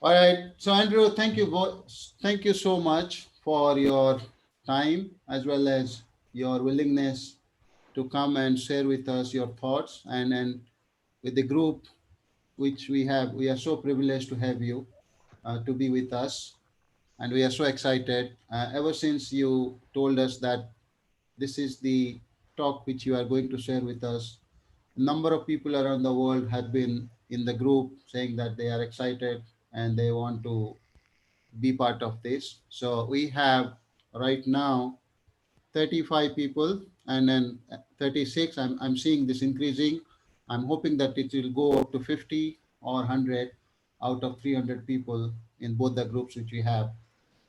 All right. So Andrew, thank you so much for your time as well as your willingness to come and share with us your thoughts and with the group which we have. We are so privileged to have you to be with us, and we are so excited. Ever since you told us that this is the talk which you are going to share with us, a number of people around the world have been in the group saying that they are excited and they want to be part of this. So we have right now 35 people and then 36. I'm seeing this increasing. I'm hoping that it will go up to 50 or 100 out of 300 people in both the groups which we have.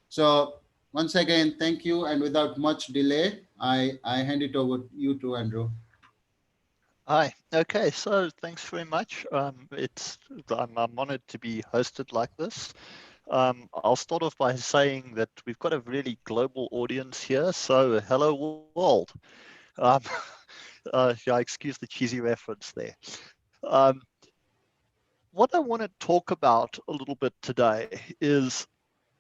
So once again, thank you. And without much delay, I hand it over you to Andrew. Hi. Okay. So thanks very much. I'm honored to be hosted like this. I'll start off by saying that we've got a really global audience here. So hello world. Um, yeah, excuse the cheesy reference there. Um, what I want to talk about a little bit today is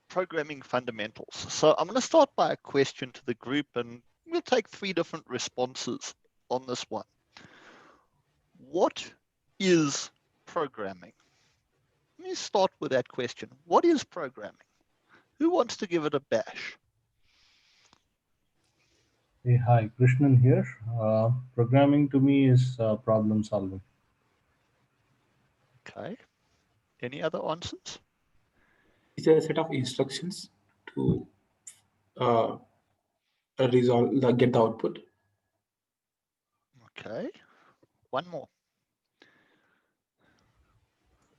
programming fundamentals. So I'm going to start by a question to the group, and we'll take 3 different responses on this one. What is programming? Let me start with that question. What is programming? Who wants to give it a bash? Hey, hi, Krishnan here. Programming to me is problem solving. Okay. Any other answers? It's a set of instructions to uh, get the output. Okay. One more.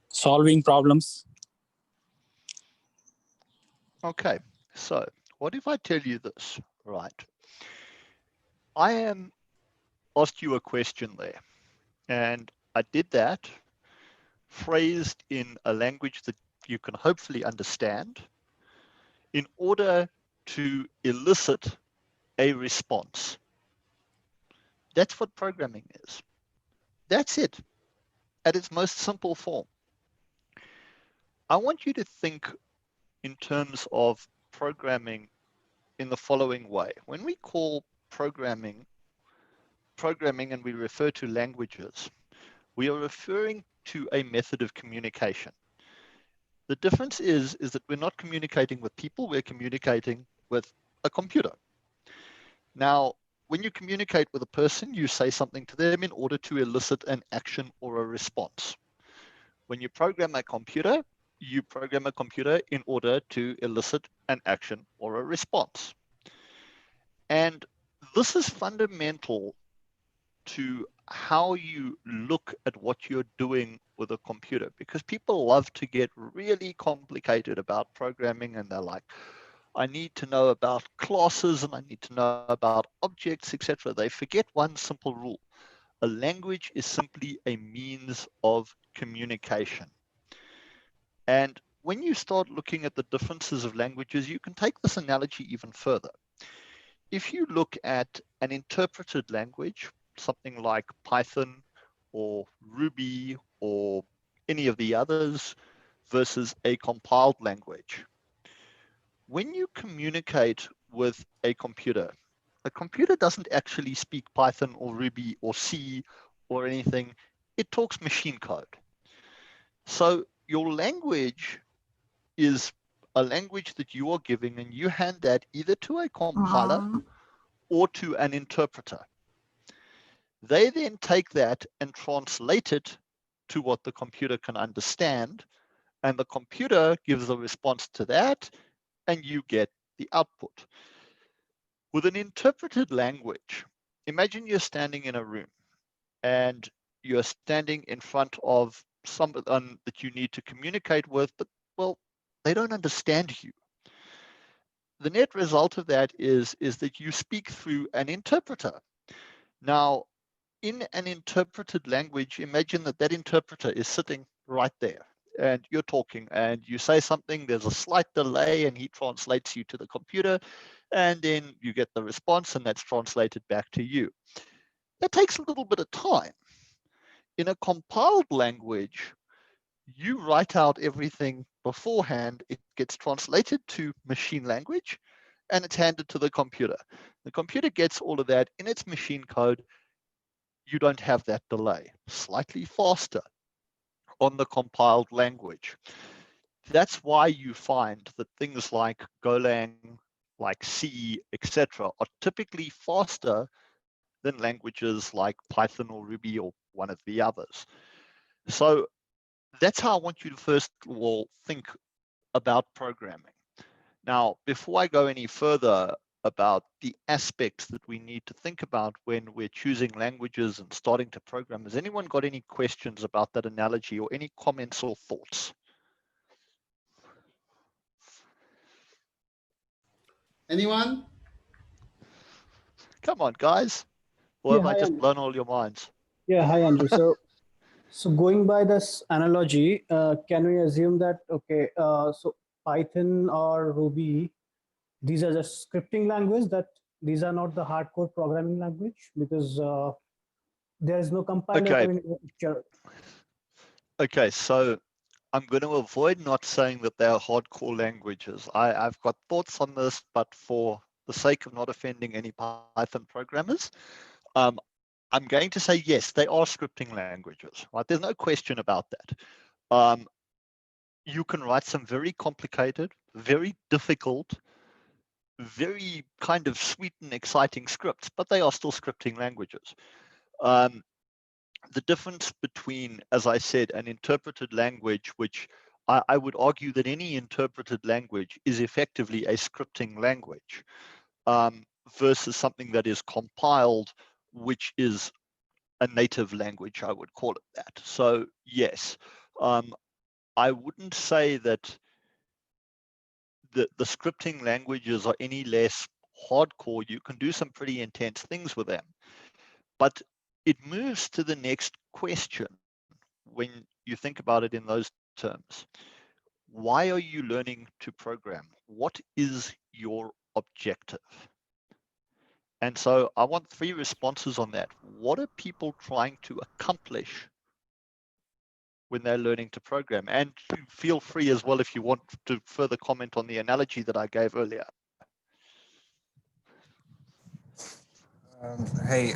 Solving problems. Okay. So what if I tell you this, right? I am asked you a question there, and I did that phrased in a language that you can hopefully understand in order to elicit a response. That's what programming is. That's it at its most simple form. I want you to think in terms of programming in the following way. When we call programming and we refer to languages, we are referring to a method of communication. The difference is that we're not communicating with people, we're communicating with a computer. Now, when you communicate with a person, you say something to them in order to elicit an action or a response. When you program a computer, you program a computer in order to elicit an action or a response. And this is fundamental to how you look at what you're doing with a computer, because people love to get really complicated about programming, and they're like, I need to know about classes and I need to know about objects, etc. They forget one simple rule. A language is simply a means of communication. And when you start looking at the differences of languages, you can take this analogy even further. If you look at an interpreted language, something like Python or Ruby or any of the others versus a compiled language, when you communicate with a computer doesn't actually speak Python or Ruby or C or anything. It talks machine code. So your language is a language that you are giving, and you hand that either to a compiler or to an interpreter. They then take that and translate it to what the computer can understand, and the computer gives a response to that, and you get the output. With an interpreted language, imagine you're standing in a room and you're standing in front of someone that you need to communicate with, but, well, they don't understand you. The net result of that is that you speak through an interpreter. Now, in an interpreted language, imagine that interpreter is sitting right there and you're talking and you say something, there's a slight delay, and he translates you to the computer, and then you get the response, and that's translated back to you. That takes a little bit of time. In a compiled language, you write out everything beforehand, it gets translated to machine language and it's handed to the computer. The computer gets all of that in its machine code. You don't have that delay, slightly faster on the compiled language. That's why you find that things like Golang, like C, etc., are typically faster than languages like Python or Ruby or one of the others. So that's how I want you to first of all think about programming. Now, before I go any further about the aspects that we need to think about when we're choosing languages and starting to program, has anyone got any questions about that analogy or any comments or thoughts? Anyone? Come on, guys. Or Yeah, have I hi, just Andrew. blown all your minds? Yeah, hi, Andrew. So going by this analogy, can we assume that, okay, so Python or Ruby, these are just scripting language, that these are not the hardcore programming language, because there is no compiler Okay. coming in the picture. Okay, so I'm going to avoid not saying that they are hardcore languages. I've got thoughts on this, but for the sake of not offending any Python programmers, I'm going to say yes, they are scripting languages. Right? There's no question about that. You can write some very complicated, very difficult, very kind of sweet and exciting scripts, but they are still scripting languages. The difference between, as I said, an interpreted language, which I would argue that any interpreted language is effectively a scripting language, versus something that is compiled, which is a native language, I would call it that. So yes, I wouldn't say that the scripting languages are any less hardcore. You can do some pretty intense things with them. But it moves to the next question when you think about it in those terms. Why are you learning to program? What is your objective? And so I want 3 responses on that. What are people trying to accomplish when they're learning to program? And feel free as well if you want to further comment on the analogy that I gave earlier. Hey,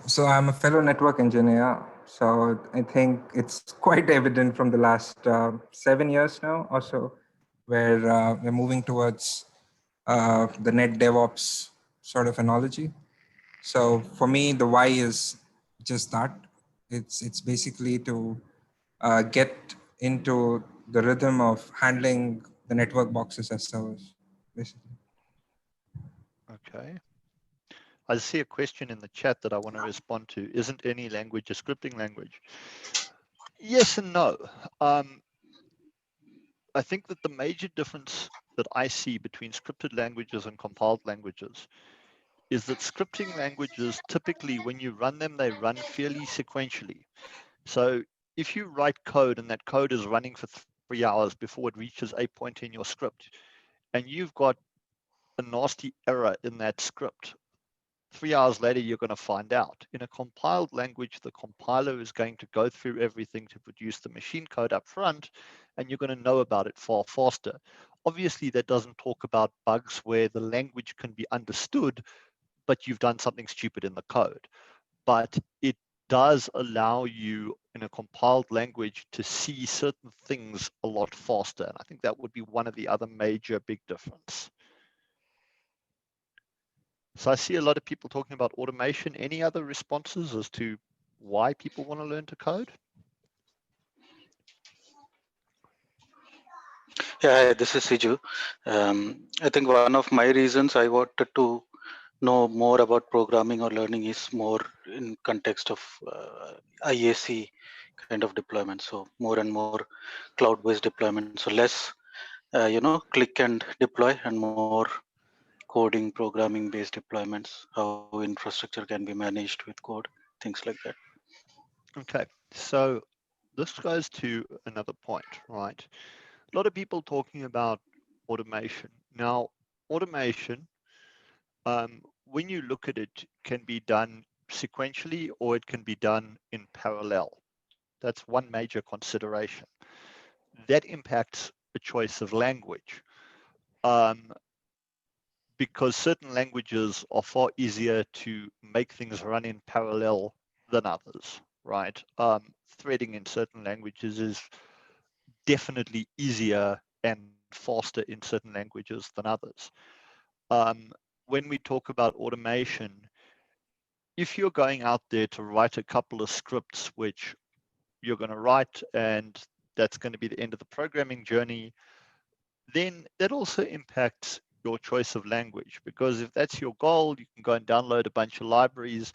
so I'm a fellow network engineer. So I think it's quite evident from the last 7 years now or so, where we're moving towards the net DevOps sort of analogy. So for me, the why is just that. It's basically to get into the rhythm of handling the network boxes as servers, basically. Okay. I see a question in the chat that I want to respond to. Isn't any language a scripting language? Yes and no. I think that the major difference that I see between scripted languages and compiled languages is that scripting languages, typically when you run them, they run fairly sequentially. So if you write code and that code is running for 3 hours before it reaches a point in your script, and you've got a nasty error in that script, 3 hours later, you're going to find out. In a compiled language, the compiler is going to go through everything to produce the machine code up front, and you're going to know about it far faster. Obviously, that doesn't talk about bugs where the language can be understood, but you've done something stupid in the code. But it does allow you in a compiled language to see certain things a lot faster. And I think that would be one of the other major big difference. So I see a lot of people talking about automation. Any other responses as to why people want to learn to code? Yeah, this is Siju. I think one of my reasons I wanted to know more about programming or learning is more in context of IAC kind of deployment. So more and more cloud-based deployment. So less, click and deploy, and more coding, programming-based deployments. How infrastructure can be managed with code, things like that. Okay, so this goes to another point, right? A lot of people talking about automation. Now, automation, when you look at it, can be done sequentially or it can be done in parallel. That's one major consideration. That impacts a choice of language, because certain languages are far easier to make things run in parallel than others, right? Threading in certain languages is definitely easier and faster in certain languages than others. When we talk about automation, if you're going out there to write a couple of scripts which you're going to write and that's going to be the end of the programming journey, then that also impacts your choice of language, because if that's your goal, you can go and download a bunch of libraries,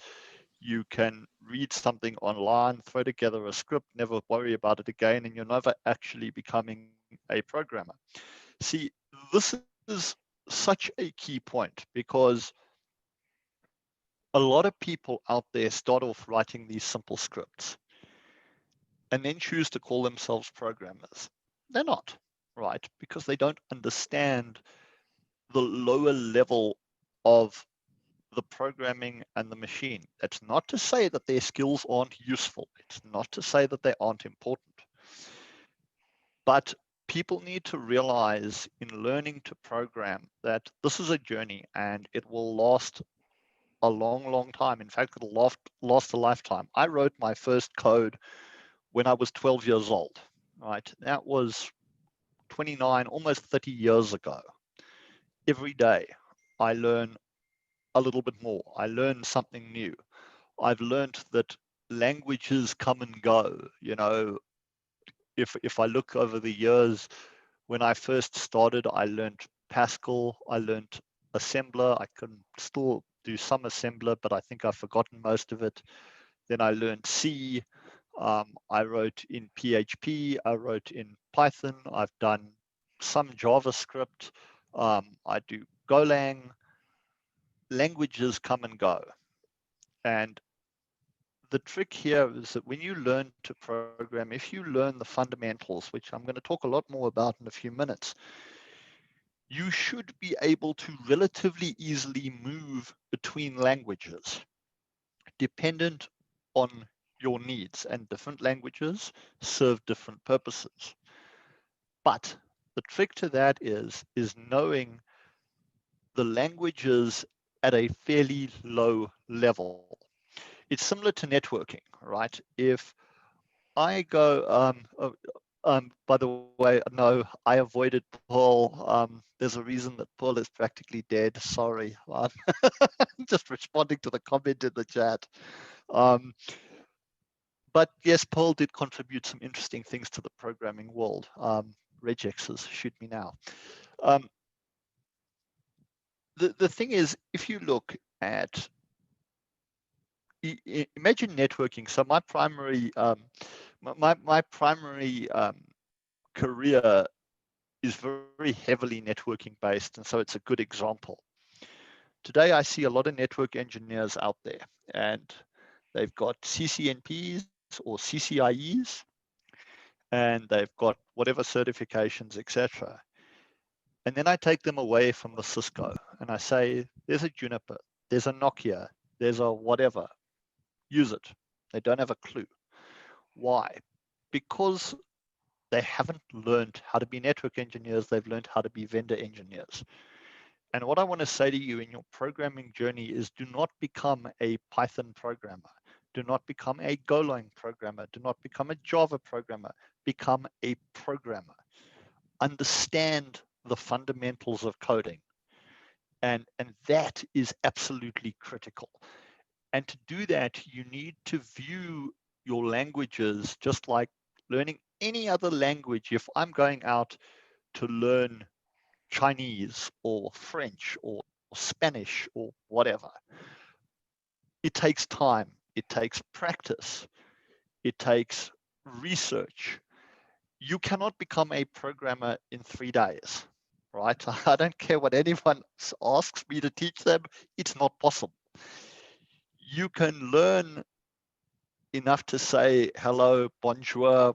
you can read something online, throw together a script, never worry about it again, and you're never actually becoming a programmer. See, this is such a key point, because a lot of people out there start off writing these simple scripts and then choose to call themselves programmers. They're not, right? Because they don't understand the lower level of the programming and the machine. That's not to say that their skills aren't useful. It's not to say that they aren't important. But people need to realize in learning to program that this is a journey and it will last a long, long time. In fact, it'll last a lifetime. I wrote my first code when I was 12 years old, right? That was 29, almost 30 years ago. Every day I learn a little bit more. I learn something new. I've learned that languages come and go. You know, if I look over the years, when I first started, I learned Pascal, I learned assembler. I can still do some assembler, but I think I've forgotten most of it. Then I learned C. I wrote in PHP. I wrote in Python. I've done some JavaScript. I do Golang. Languages come and go. And the trick here is that when you learn to program, if you learn the fundamentals, which I'm going to talk a lot more about in a few minutes, you should be able to relatively easily move between languages dependent on your needs, and different languages serve different purposes. But the trick to that is knowing the languages at a fairly low level. It's similar to networking, right? If I go, by the way, no, I avoided Paul. There's a reason that Paul is practically dead. Sorry. I'm just responding to the comment in the chat. But yes, Paul did contribute some interesting things to the programming world. Regexes, shoot me now. The thing is, if you look at, imagine networking. So my primary, my primary career is very heavily networking based, and so it's a good example. Today, I see a lot of network engineers out there, and they've got CCNPs or CCIEs, and they've got whatever certifications, etc. And then I take them away from the Cisco, and I say, there's a Juniper, there's a Nokia, there's a whatever, use it. They don't have a clue. Why? Because they haven't learned how to be network engineers, they've learned how to be vendor engineers. And what I want to say to you in your programming journey is, do not become a Python programmer. Do not become a Golang programmer. Do not become a Java programmer. Become a programmer. Understand the fundamentals of coding. And that is absolutely critical. And to do that, you need to view your languages just like learning any other language. If I'm going out to learn Chinese or French or Spanish or whatever, it takes time, it takes practice, it takes research. You cannot become a programmer in 3 days, right? I don't care what anyone asks me to teach them, it's not possible. You can learn enough to say hello, bonjour,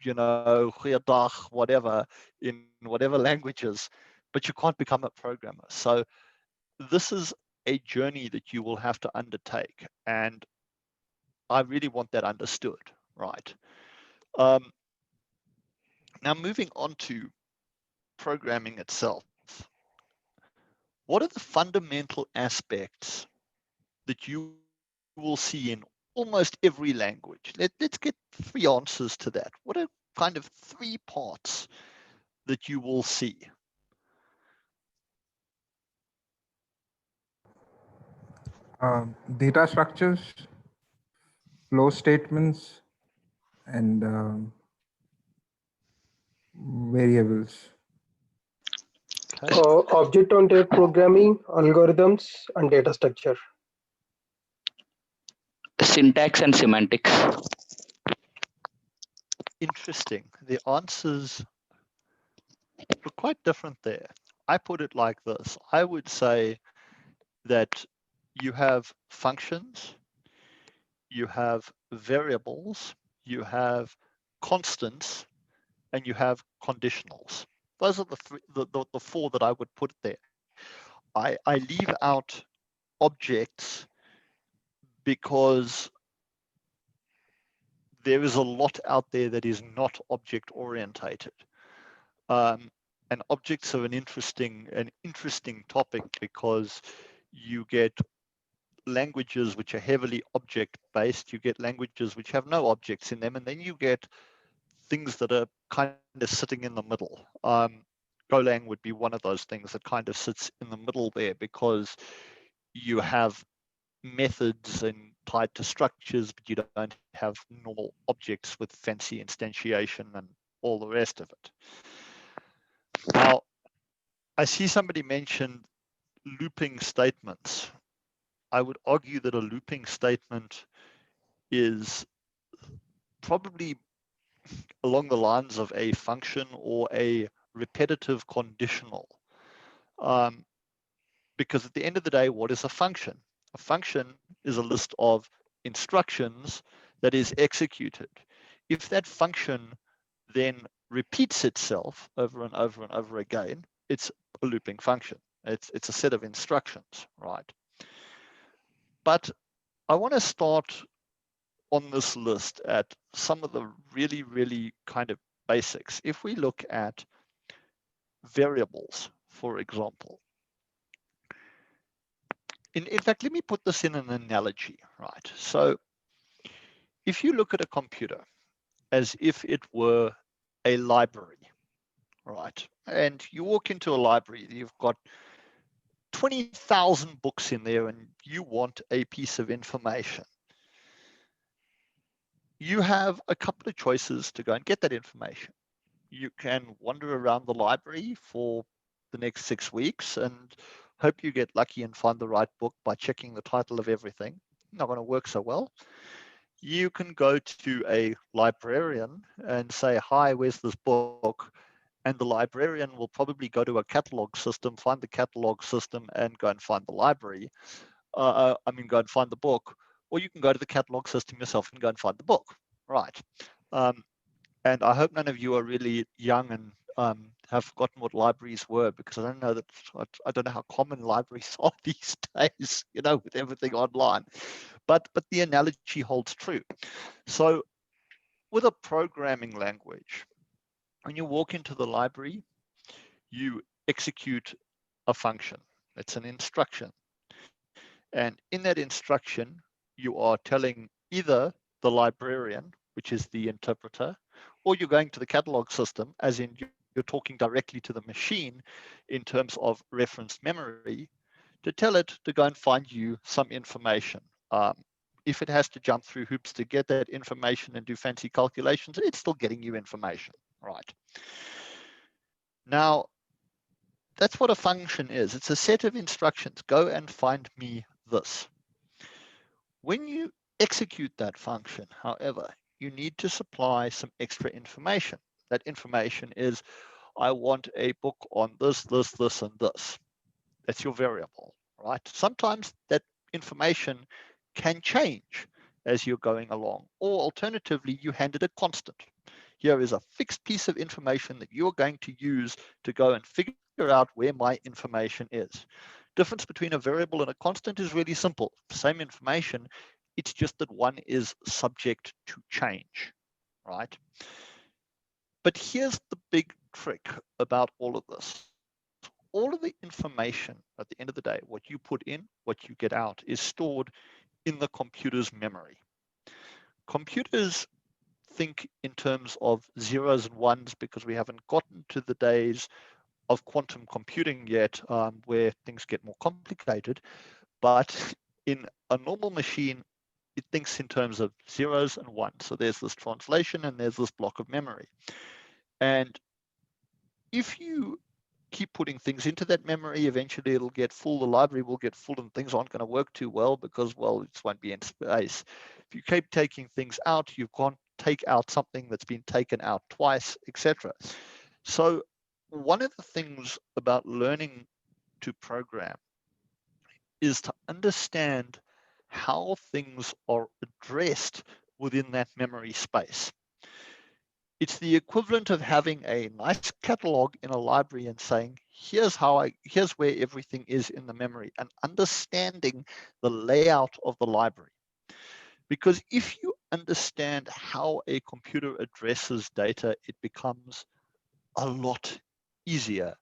you know, goeiedag, whatever, in whatever languages, but you can't become a programmer. So this is a journey that you will have to undertake, and I really want that understood, right? Now moving on to programming itself, what are the fundamental aspects that you will see in almost every language? Let's get 3 answers to that. What are kind of 3 parts that you will see? Data structures, flow statements, and variables. Okay. Object-oriented programming, algorithms, and data structure. Syntax and semantics. Interesting. The answers were quite different there. I put it like this. I would say that you have functions, you have variables, you have constants, and you have conditionals. Those are the 4 that I would put there. I leave out objects because there is a lot out there that is not object orientated. And objects are an interesting topic because you get languages which are heavily object based, you get languages which have no objects in them, and then you get things that are kind of sitting in the middle. Golang would be one of those things that kind of sits in the middle there because you have methods and tied to structures, but you don't have normal objects with fancy instantiation and all the rest of it. Now, I see somebody mentioned looping statements. I would argue that a looping statement is probably along the lines of a function or a repetitive conditional. Because at the end of the day, what is a function? A function is a list of instructions that is executed. If that function then repeats itself over and over and over again, it's a looping function. It's a set of instructions, right? But I want to start on this list at some of the really, really kind of basics. If we look at variables, for example, in fact, let me put this in an analogy, right? So if you look at a computer as if it were a library, right? And you walk into a library, you've got 20,000 books in there and you want a piece of information. You have a couple of choices to go and get that information. You can wander around the library for the next 6 weeks and hope you get lucky and find the right book by checking the title of everything. Not going to work so well. You can go to a librarian and say, hi, where's this book? And the librarian will probably go to a catalog system, find the catalog system and go and find the library. Go and find the book. Or you can go to the catalog system yourself and go and find the book, right? And I hope none of you are really young and have forgotten what libraries were, because I don't know how common libraries are these days, with everything online. But the analogy holds true. So with a programming language, when you walk into the library, you execute a function. It's an instruction. And in that instruction, you are telling either the librarian, which is the interpreter, or you're going to the catalog system, as in you're talking directly to the machine in terms of reference memory, to tell it to go and find you some information. If it has to jump through hoops to get that information and do fancy calculations, it's still getting you information, right? Now, that's what a function is. It's a set of instructions. Go and find me this. When you execute that function, however, you need to supply some extra information. That information is, I want a book on this, this, this, and this. That's your variable, right? Sometimes that information can change as you're going along, or alternatively, you hand it a constant. Here is a fixed piece of information that you're going to use to go and figure out where my information is. Difference between a variable and a constant is really simple. Same information, it's just that one is subject to change, right? But here's the big trick about all of this. All of the information at the end of the day, what you put in, what you get out, is stored in the computer's memory. Computers think in terms of zeros and ones because we haven't gotten to the days of quantum computing yet, where things get more complicated. But in a normal machine, it thinks in terms of zeros and ones. So there's this translation and there's this block of memory. And if you keep putting things into that memory, eventually it'll get full, the library will get full, and things aren't going to work too well because, well, it won't be in space. If you keep taking things out, you can't take out something that's been taken out twice, etc. So one of the things about learning to program is to understand how things are addressed within that memory space. It's the equivalent of having a nice catalog in a library and saying, here's where everything is in the memory, and understanding the layout of the library. Because if you understand how a computer addresses data, it becomes a lot easier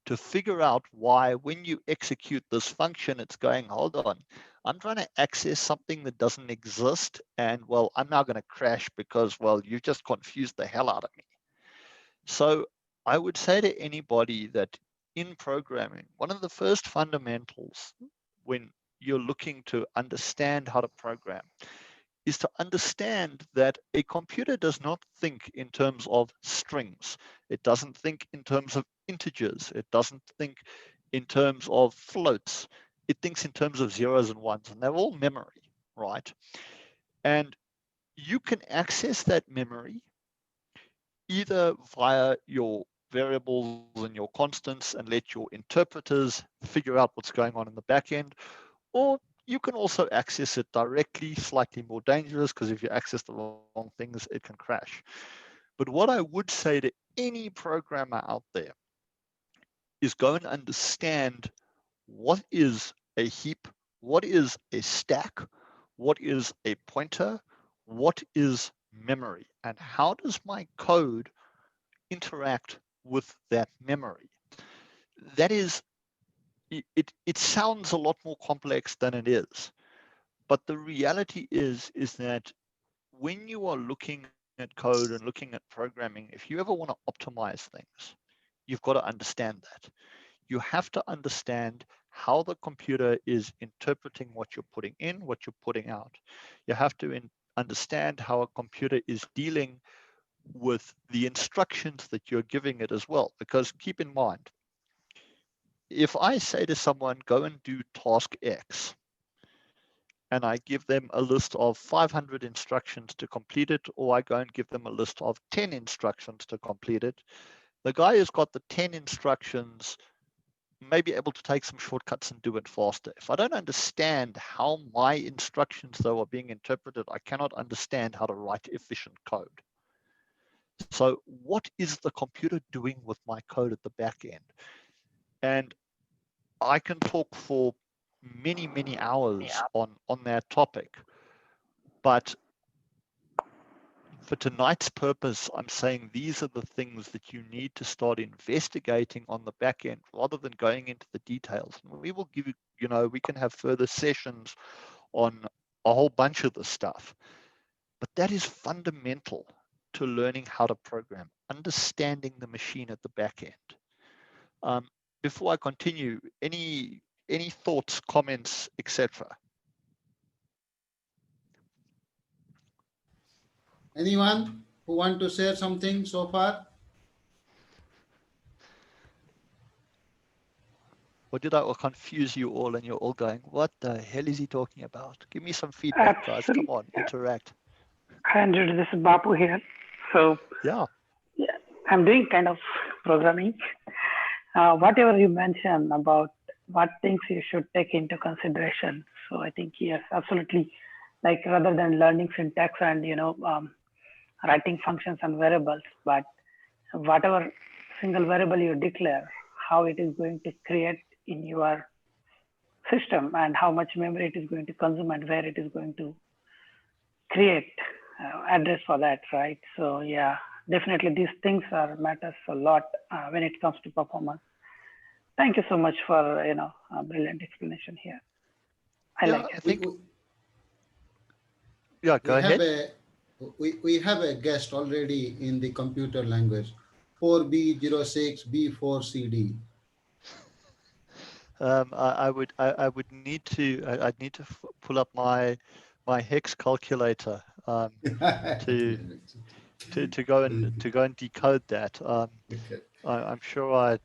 to figure out why when you execute this function, it's going, hold on, I'm trying to access something that doesn't exist, and well, I'm now going to crash because, well, you just confused the hell out of me. So I would say to anybody that in programming, one of the first fundamentals when you're looking to understand how to program is to understand that a computer does not think in terms of strings. It doesn't think in terms of integers. It doesn't think in terms of floats. It thinks in terms of zeros and ones, and they're all memory, right? And you can access that memory either via your variables and your constants and let your interpreters figure out what's going on in the back end, or you can also access it directly, slightly more dangerous because if you access the wrong things, it can crash. But what I would say to any programmer out there is go and understand what is a heap, what is a stack, what is a pointer, what is memory, and how does my code interact with that memory. That is, it sounds a lot more complex than it is. But the reality is that when you are looking at code and looking at programming, if you ever want to optimize things, you've got to understand that. You have to understand how the computer is interpreting what you're putting in, what you're putting out. You have to understand how a computer is dealing with the instructions that you're giving it as well. Because keep in mind, if I say to someone, go and do task X, and I give them a list of 500 instructions to complete it, or I go and give them a list of 10 instructions to complete it, the guy who's got the 10 instructions may be able to take some shortcuts and do it faster. If I don't understand how my instructions, though, are being interpreted, I cannot understand how to write efficient code. So what is the computer doing with my code at the back end? And I can talk for many, many hours on that topic. But for tonight's purpose, I'm saying these are the things that you need to start investigating on the back end rather than going into the details. And we will give you, we can have further sessions on a whole bunch of this stuff. But that is fundamental to learning how to program, understanding the machine at the back end. Before I continue, any thoughts, comments, etc.? Anyone who want to share something so far? Or did I confuse you all and you're all going, what the hell is he talking about? Give me some feedback, guys. Come on, interact. Andrew, this is Bapu here. So yeah, I'm doing kind of programming. Whatever you mentioned about what things you should take into consideration. So I think yes, absolutely. Like rather than learning syntax and writing functions and variables, but whatever single variable you declare, how it is going to create in your system and how much memory it is going to consume and where it is going to create address for that, right? So yeah, definitely these things are matters a lot when it comes to performance. Thank you so much for a brilliant explanation here. I Yeah, like I it. think. Yeah, go ahead. We have a guest already in the computer language, 4B06B4CD. I would need to I'd need to pull up my hex calculator to go and decode that. I'm sure I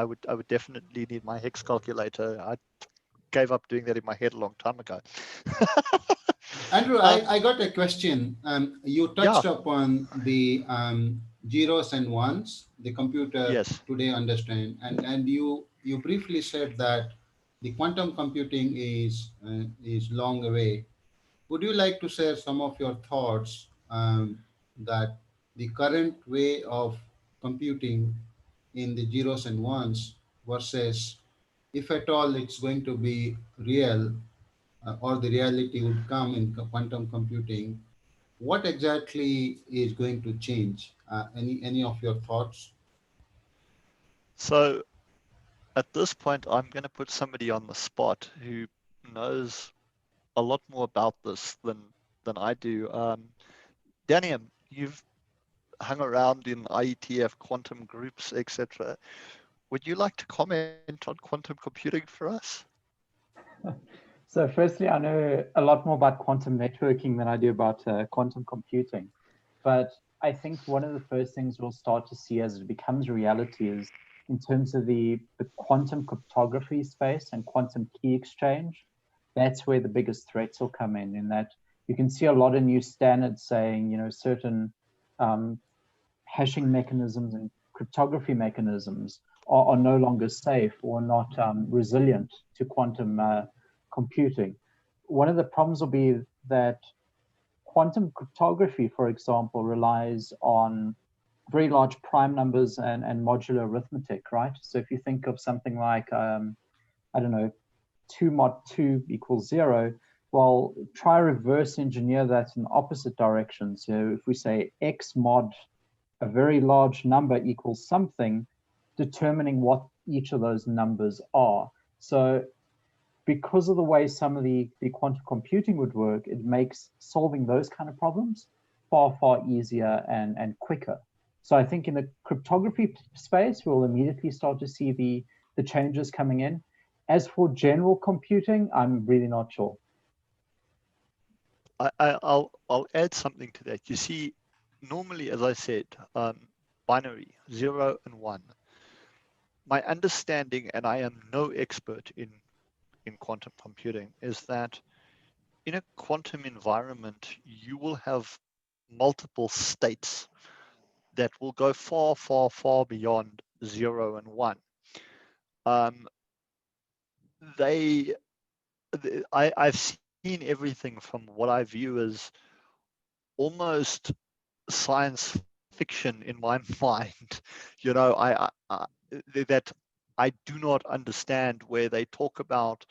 would definitely need my hex calculator. I gave up doing that in my head a long time ago. Andrew, I got a question. You touched Yeah. upon the zeros and ones the computer Yes. today understand, and you briefly said that the quantum computing is long away. Would you like to share some of your thoughts that the current way of computing in the zeros and ones versus, if at all it's going to be real, or the reality would come in quantum computing, what exactly is going to change? Any of your thoughts? So at this point, I'm going to put somebody on the spot who knows a lot more about this than I do. Daniel, you've hung around in IETF quantum groups, etc. Would you like to comment on quantum computing for us? So firstly, I know a lot more about quantum networking than I do about quantum computing. But I think one of the first things we'll start to see as it becomes reality is in terms of the quantum cryptography space and quantum key exchange. That's where the biggest threats will come in that you can see a lot of new standards saying, certain hashing mechanisms and cryptography mechanisms are no longer safe or not resilient to quantum computing. One of the problems will be that quantum cryptography, for example, relies on very large prime numbers and modular arithmetic, right? So if you think of something like, I don't know, 2 mod 2 equals 0, well, try reverse engineer that in the opposite direction. So if we say x mod a very large number equals something, determining what each of those numbers are. So because of the way some of the quantum computing would work, it makes solving those kind of problems far, far easier and quicker. So I think in the cryptography space, we'll immediately start to see the changes coming in. As for general computing, I'm really not sure. I'll add something to that. You see, normally, as I said, binary, 0 and 1. My understanding, and I am no expert in quantum computing, is that in a quantum environment, you will have multiple states that will go far, far, far beyond 0 and 1. I've seen everything from what I view as almost science fiction in my mind, that I do not understand, where they talk about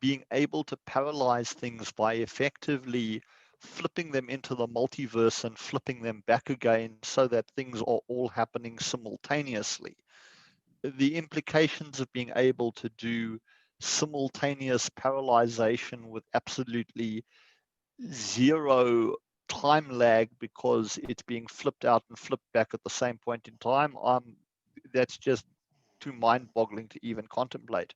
being able to paralyze things by effectively flipping them into the multiverse and flipping them back again so that things are all happening simultaneously. The implications of being able to do simultaneous parallelization with absolutely zero time lag because it's being flipped out and flipped back at the same point in time, that's just too mind-boggling to even contemplate.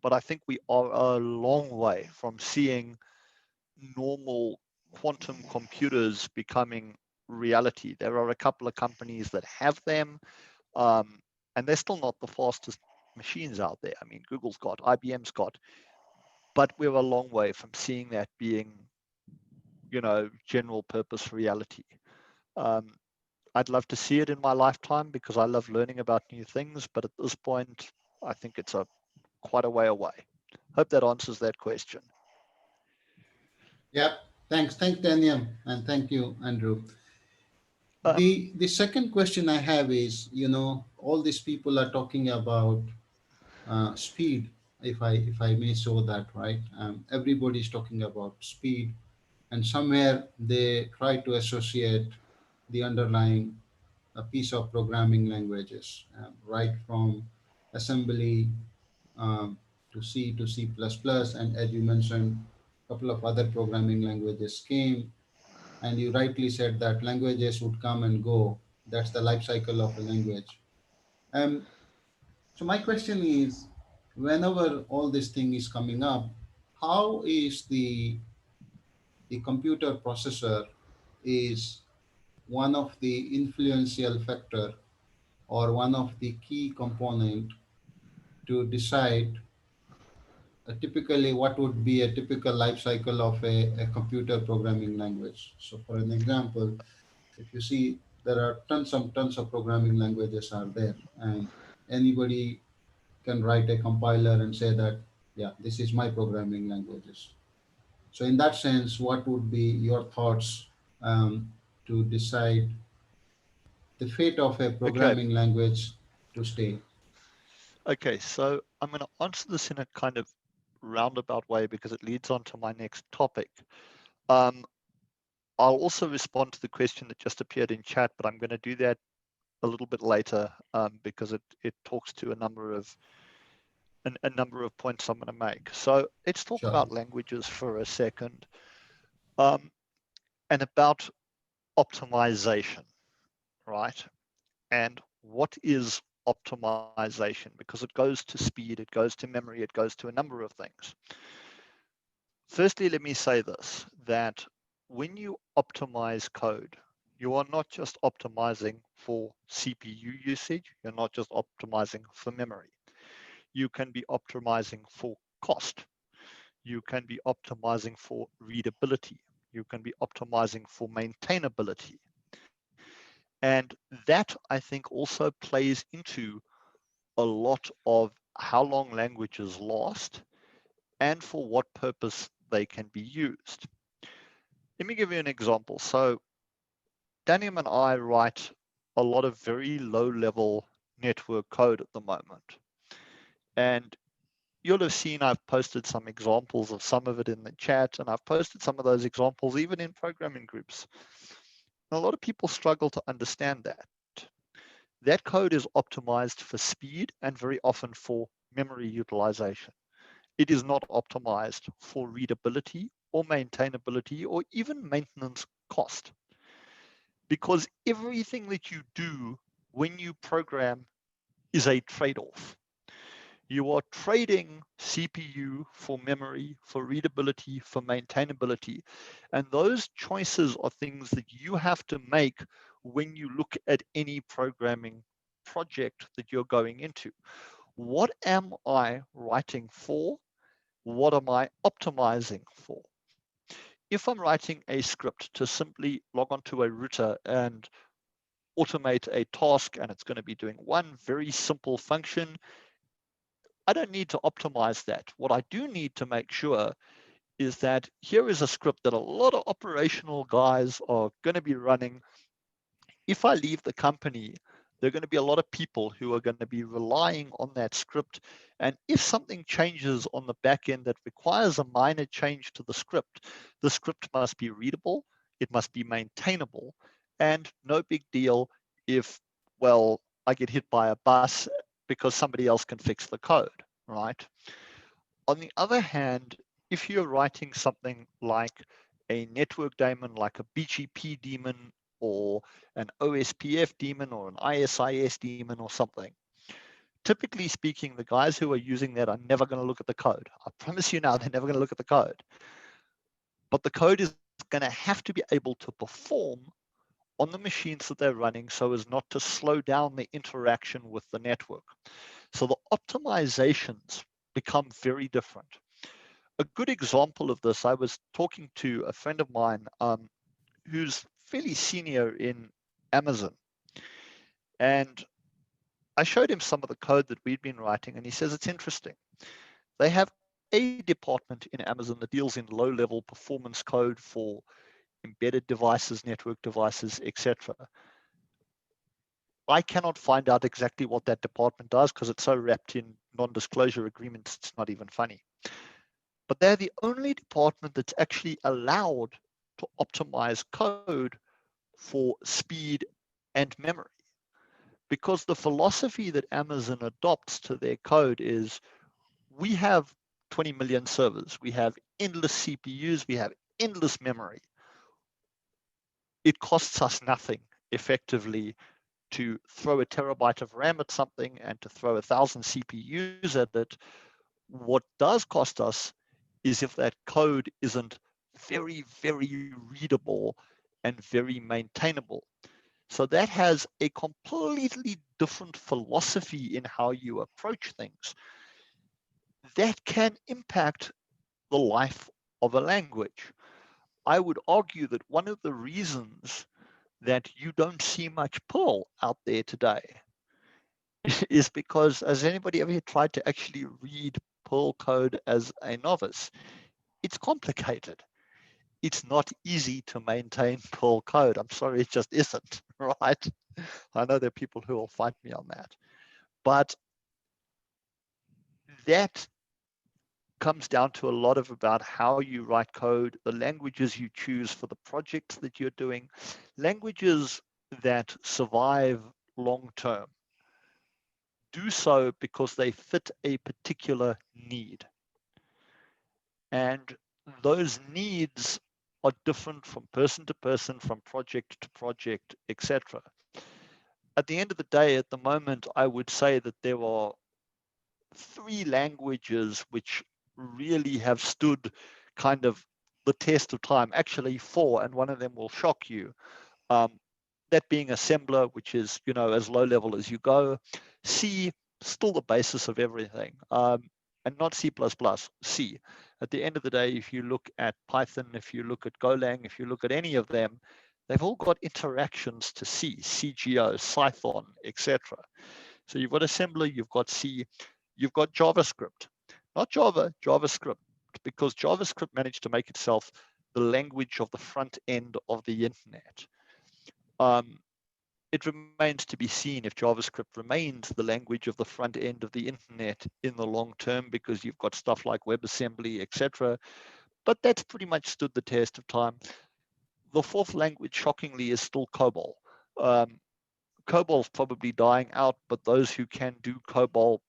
But I think we are a long way from seeing normal quantum computers becoming reality. There are a couple of companies that have them, and they're still not the fastest machines out there. I mean, Google's got, IBM's got, but we're a long way from seeing that being, general purpose reality. I'd love to see it in my lifetime because I love learning about new things, but at this point, I think it's quite a way away. Hope that answers that question. Yep. Thanks, Daniel, and thank you, Andrew. The second question I have is, all these people are talking about speed, if I may show that, right? Everybody's talking about speed, and somewhere they try to associate the underlying a piece of programming languages, right from assembly to C to C++, and as you mentioned, a couple of other programming languages came, and you rightly said that languages would come and go. That's the life cycle of a language. Um, so my question is, whenever all this thing is coming up, how is the computer processor is one of the influential factor or one of the key component to decide typically what would be a typical life cycle of a computer programming language. So for an example, if you see there are tons of programming languages are there, and anybody can write a compiler and say that, yeah, this is my programming languages. So in that sense, what would be your thoughts to decide the fate of a Okay. programming language to stay? Okay, so I'm going to answer this in a kind of roundabout way because it leads on to my next topic. I'll also respond to the question that just appeared in chat, but I'm going to do that a little bit later because it talks to a number of points I'm going to make. So let's talk Sure. about languages for a second, and about optimization, right? And what is optimization? Because it goes to speed, it goes to memory, it goes to a number of things. Firstly, let me say this, that when you optimize code, you are not just optimizing for CPU usage, you're not just optimizing for memory. You can be optimizing for cost. You can be optimizing for readability. You can be optimizing for maintainability. And that, I think, also plays into a lot of how long languages last and for what purpose they can be used. Let me give you an example. So Daniel and I write a lot of very low-level network code at the moment. And you'll have seen I've posted some examples of some of it in the chat, and I've posted some of those examples even in programming groups. And a lot of people struggle to understand that. That code is optimized for speed and very often for memory utilization. It is not optimized for readability or maintainability or even maintenance cost. Because everything that you do when you program is a trade-off. You are trading CPU for memory, for readability, for maintainability. And those choices are things that you have to make when you look at any programming project that you're going into. What am I writing for? What am I optimizing for? If I'm writing a script to simply log onto a router and automate a task, and it's going to be doing one very simple function, I don't need to optimize that. What I do need to make sure is that here is a script that a lot of operational guys are going to be running. If I leave the company, there are going to be a lot of people who are going to be relying on that script. And if something changes on the back end that requires a minor change to the script must be readable, it must be maintainable, and no big deal if, well, I get hit by a bus because somebody else can fix the code, right? On the other hand, if you're writing something like a network daemon, like a BGP daemon, or an OSPF daemon, or an ISIS daemon, or something, typically speaking, the guys who are using that are never going to look at the code. I promise you now, they're never going to look at the code. But the code is going to have to be able to perform on the machines that they're running so as not to slow down the interaction with the network. So the optimizations become very different. A good example of this, I was talking to a friend of mine who's fairly senior in Amazon. And I showed him some of the code that we'd been writing, and he says it's interesting. They have a department in Amazon that deals in low-level performance code for embedded devices, network devices, etc. I cannot find out exactly what that department does because it's so wrapped in non-disclosure agreements, it's not even funny. But they're the only department that's actually allowed to optimize code for speed and memory. Because the philosophy that Amazon adopts to their code is, we have 20 million servers, we have endless CPUs, we have endless memory. It costs us nothing effectively to throw a terabyte of RAM at something and to throw 1,000 CPUs at it. What does cost us is if that code isn't very, very readable and very maintainable. So that has a completely different philosophy in how you approach things. That can impact the life of a language. I would argue that one of the reasons that you don't see much Perl out there today is because, has anybody ever tried to actually read Perl code as a novice? It's complicated. It's not easy to maintain Perl code. I'm sorry, it just isn't, right? I know there are people who will fight me on that. But that comes down to a lot of about how you write code, the languages you choose for the projects that you're doing, languages that survive long term. Do so because they fit a particular need. And those needs are different from person to person, from project to project, etc. At the end of the day, at the moment, I would say that there are 3 languages which really have stood kind of the test of time. Actually 4, and one of them will shock you. That being assembler, which is, you know, as low level as you go. C, still the basis of everything. And not C++, C. At the end of the day, if you look at Python, if you look at Golang, if you look at any of them, they've all got interactions to C, CGO, Python, etc. So you've got assembler, you've got C, you've got JavaScript. Not Java, JavaScript, because JavaScript managed to make itself the language of the front end of the internet. It remains to be seen if JavaScript remains the language of the front end of the internet in the long term, because you've got stuff like WebAssembly, etc. But that's pretty much stood the test of time. The 4th language, shockingly, is still COBOL. COBOL's probably dying out, but those who can do COBOL,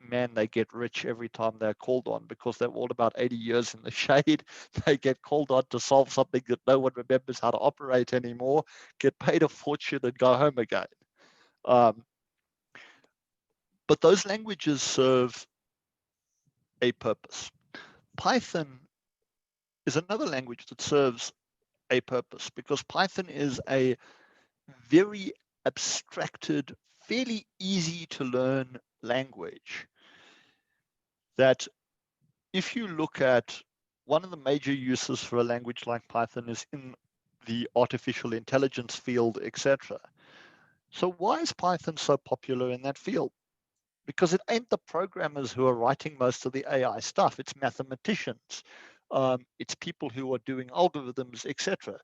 man, they get rich every time they're called on, because they're all about 80 years in the shade. They get called on to solve something that no one remembers how to operate anymore, get paid a fortune and go home again. But those languages serve a purpose. Python is another language that serves a purpose, because Python is a very abstracted, fairly easy to learn language that, if you look at one of the major uses for a language like Python is in the artificial intelligence field, etc. So why is Python so popular in that field? Because it ain't the programmers who are writing most of the AI stuff. It's mathematicians. It's people who are doing algorithms, etc.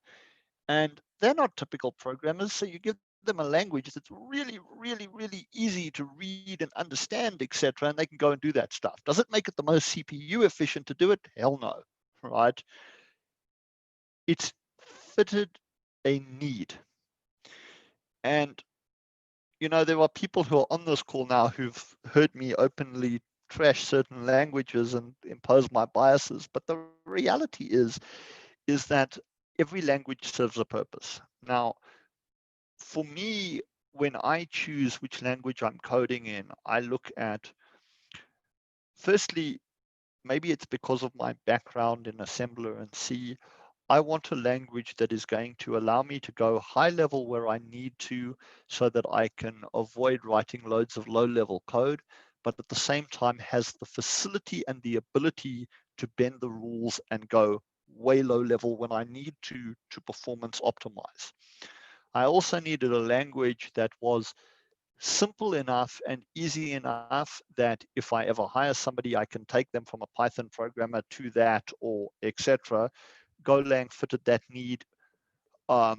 And they're not typical programmers. So you give them a language that's really, really, really easy to read and understand, etc., and they can go and do that stuff. Does it make it the most CPU efficient to do it? Hell no, right? It's fitted a need. And, you know, there are people who are on this call now who've heard me openly trash certain languages and impose my biases, but the reality is that every language serves a purpose. Now, for me, when I choose which language I'm coding in, I look at, firstly, maybe it's because of my background in assembler and C, I want a language that is going to allow me to go high level where I need to, so that I can avoid writing loads of low level code, but at the same time has the facility and the ability to bend the rules and go way low level when I need to performance optimize. I also needed a language that was simple enough and easy enough that if I ever hire somebody, I can take them from a Python programmer to that, or etc. Golang fitted that need. I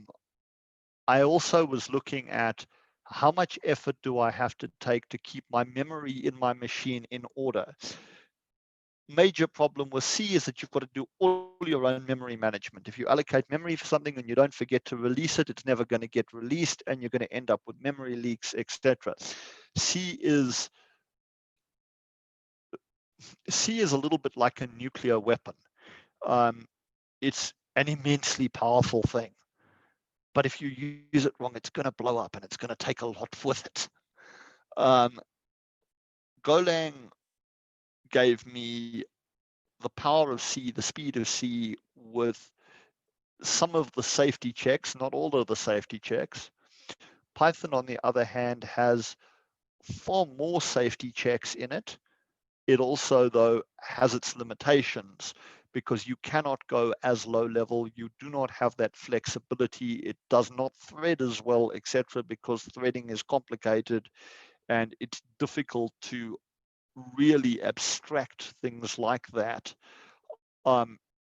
also was looking at how much effort do I have to take to keep my memory in my machine in order. major problem with C is that you've got to do all your own memory management. If you allocate memory for something and you don't forget to release it, it's never going to get released and you're going to end up with memory leaks, etc. C is a little bit like a nuclear weapon. It's an immensely powerful thing, but if you use it wrong, it's going to blow up and it's going to take a lot with it. Golang gave me the power of C, the speed of C, with some of the safety checks, not all of the safety checks. Python, on the other hand, has far more safety checks in it. It also, though, has its limitations because you cannot go as low level. You do not have that flexibility. It does not thread as well, etc., because threading is complicated and it's difficult to really abstract things like that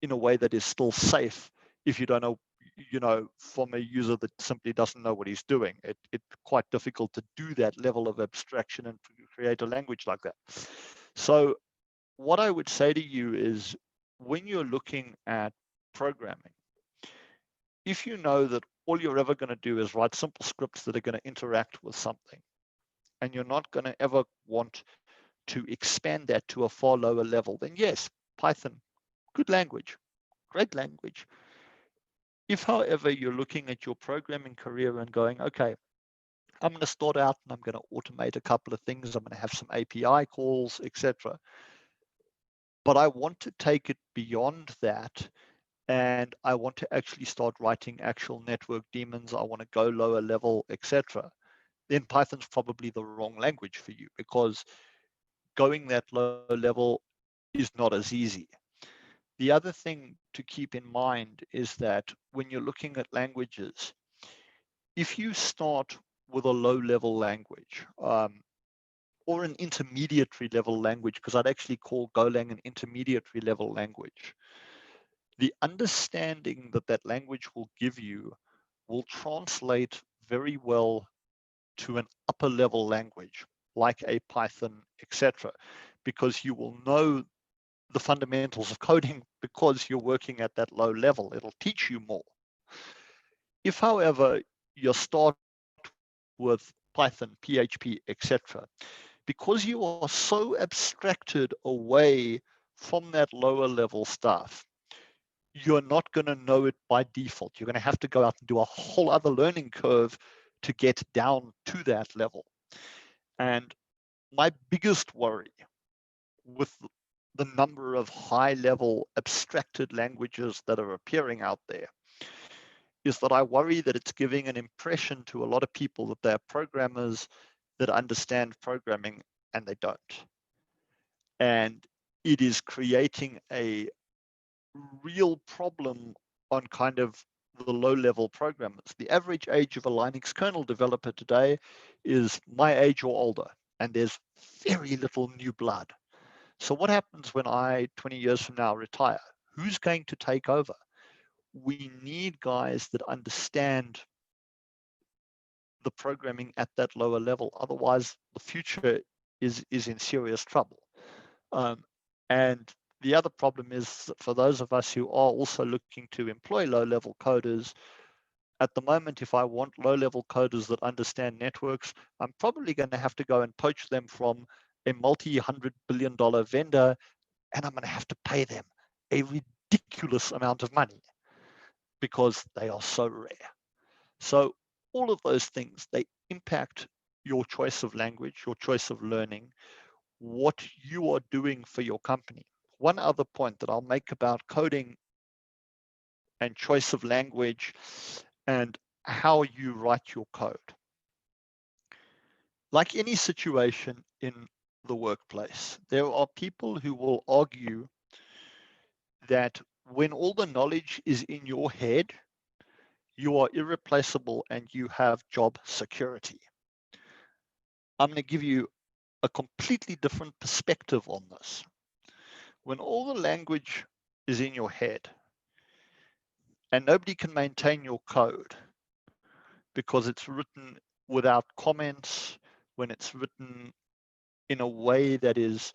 in a way that is still safe if you don't know, from a user that simply doesn't know what he's doing. It's quite difficult to do that level of abstraction and create a language like that. So what I would say to you is, when you're looking at programming, if you know that all you're ever going to do is write simple scripts that are going to interact with something, and you're not going to ever want to expand that to a far lower level, then yes, Python, good language, great language. If, however, you're looking at your programming career and going, okay, I'm going to start out and I'm going to automate a couple of things, I'm going to have some API calls, etc. But I want to take it beyond that, and I want to actually start writing actual network daemons, I want to go lower level, etc. Then Python's probably the wrong language for you, because going that low level is not as easy. The other thing to keep in mind is that when you're looking at languages, if you start with a low level language or an intermediary level language, because I'd actually call Golang an intermediary level language, the understanding that that language will give you will translate very well to an upper level language like a Python, etc., because you will know the fundamentals of coding because you're working at that low level. It'll teach you more. If, however, you start with Python, PHP, etc., because you are so abstracted away from that lower level stuff, you're not going to know it by default. You're going to have to go out and do a whole other learning curve to get down to that level. And my biggest worry with the number of high-level abstracted languages that are appearing out there is that I worry that it's giving an impression to a lot of people that they're programmers that understand programming, and they don't. And it is creating a real problem on kind of the low-level programmers. The average age of a Linux kernel developer today is my age or older, and there's very little new blood. So what happens when I, 20 years from now, retire? Who's going to take over? We need guys that understand the programming at that lower level. Otherwise, the future is in serious trouble. And the other problem is, for those of us who are also looking to employ low-level coders, at the moment, if I want low-level coders that understand networks, I'm probably going to have to go and poach them from a multi-$100 billion vendor, and I'm going to have to pay them a ridiculous amount of money because they are so rare. So all of those things, they impact your choice of language, your choice of learning, what you are doing for your company. One other point that I'll make about coding and choice of language and how you write your code. Like any situation in the workplace, there are people who will argue that when all the knowledge is in your head, you are irreplaceable and you have job security. I'm going to give you a completely different perspective on this. When all the language is in your head and nobody can maintain your code because it's written without comments, when it's written in a way that is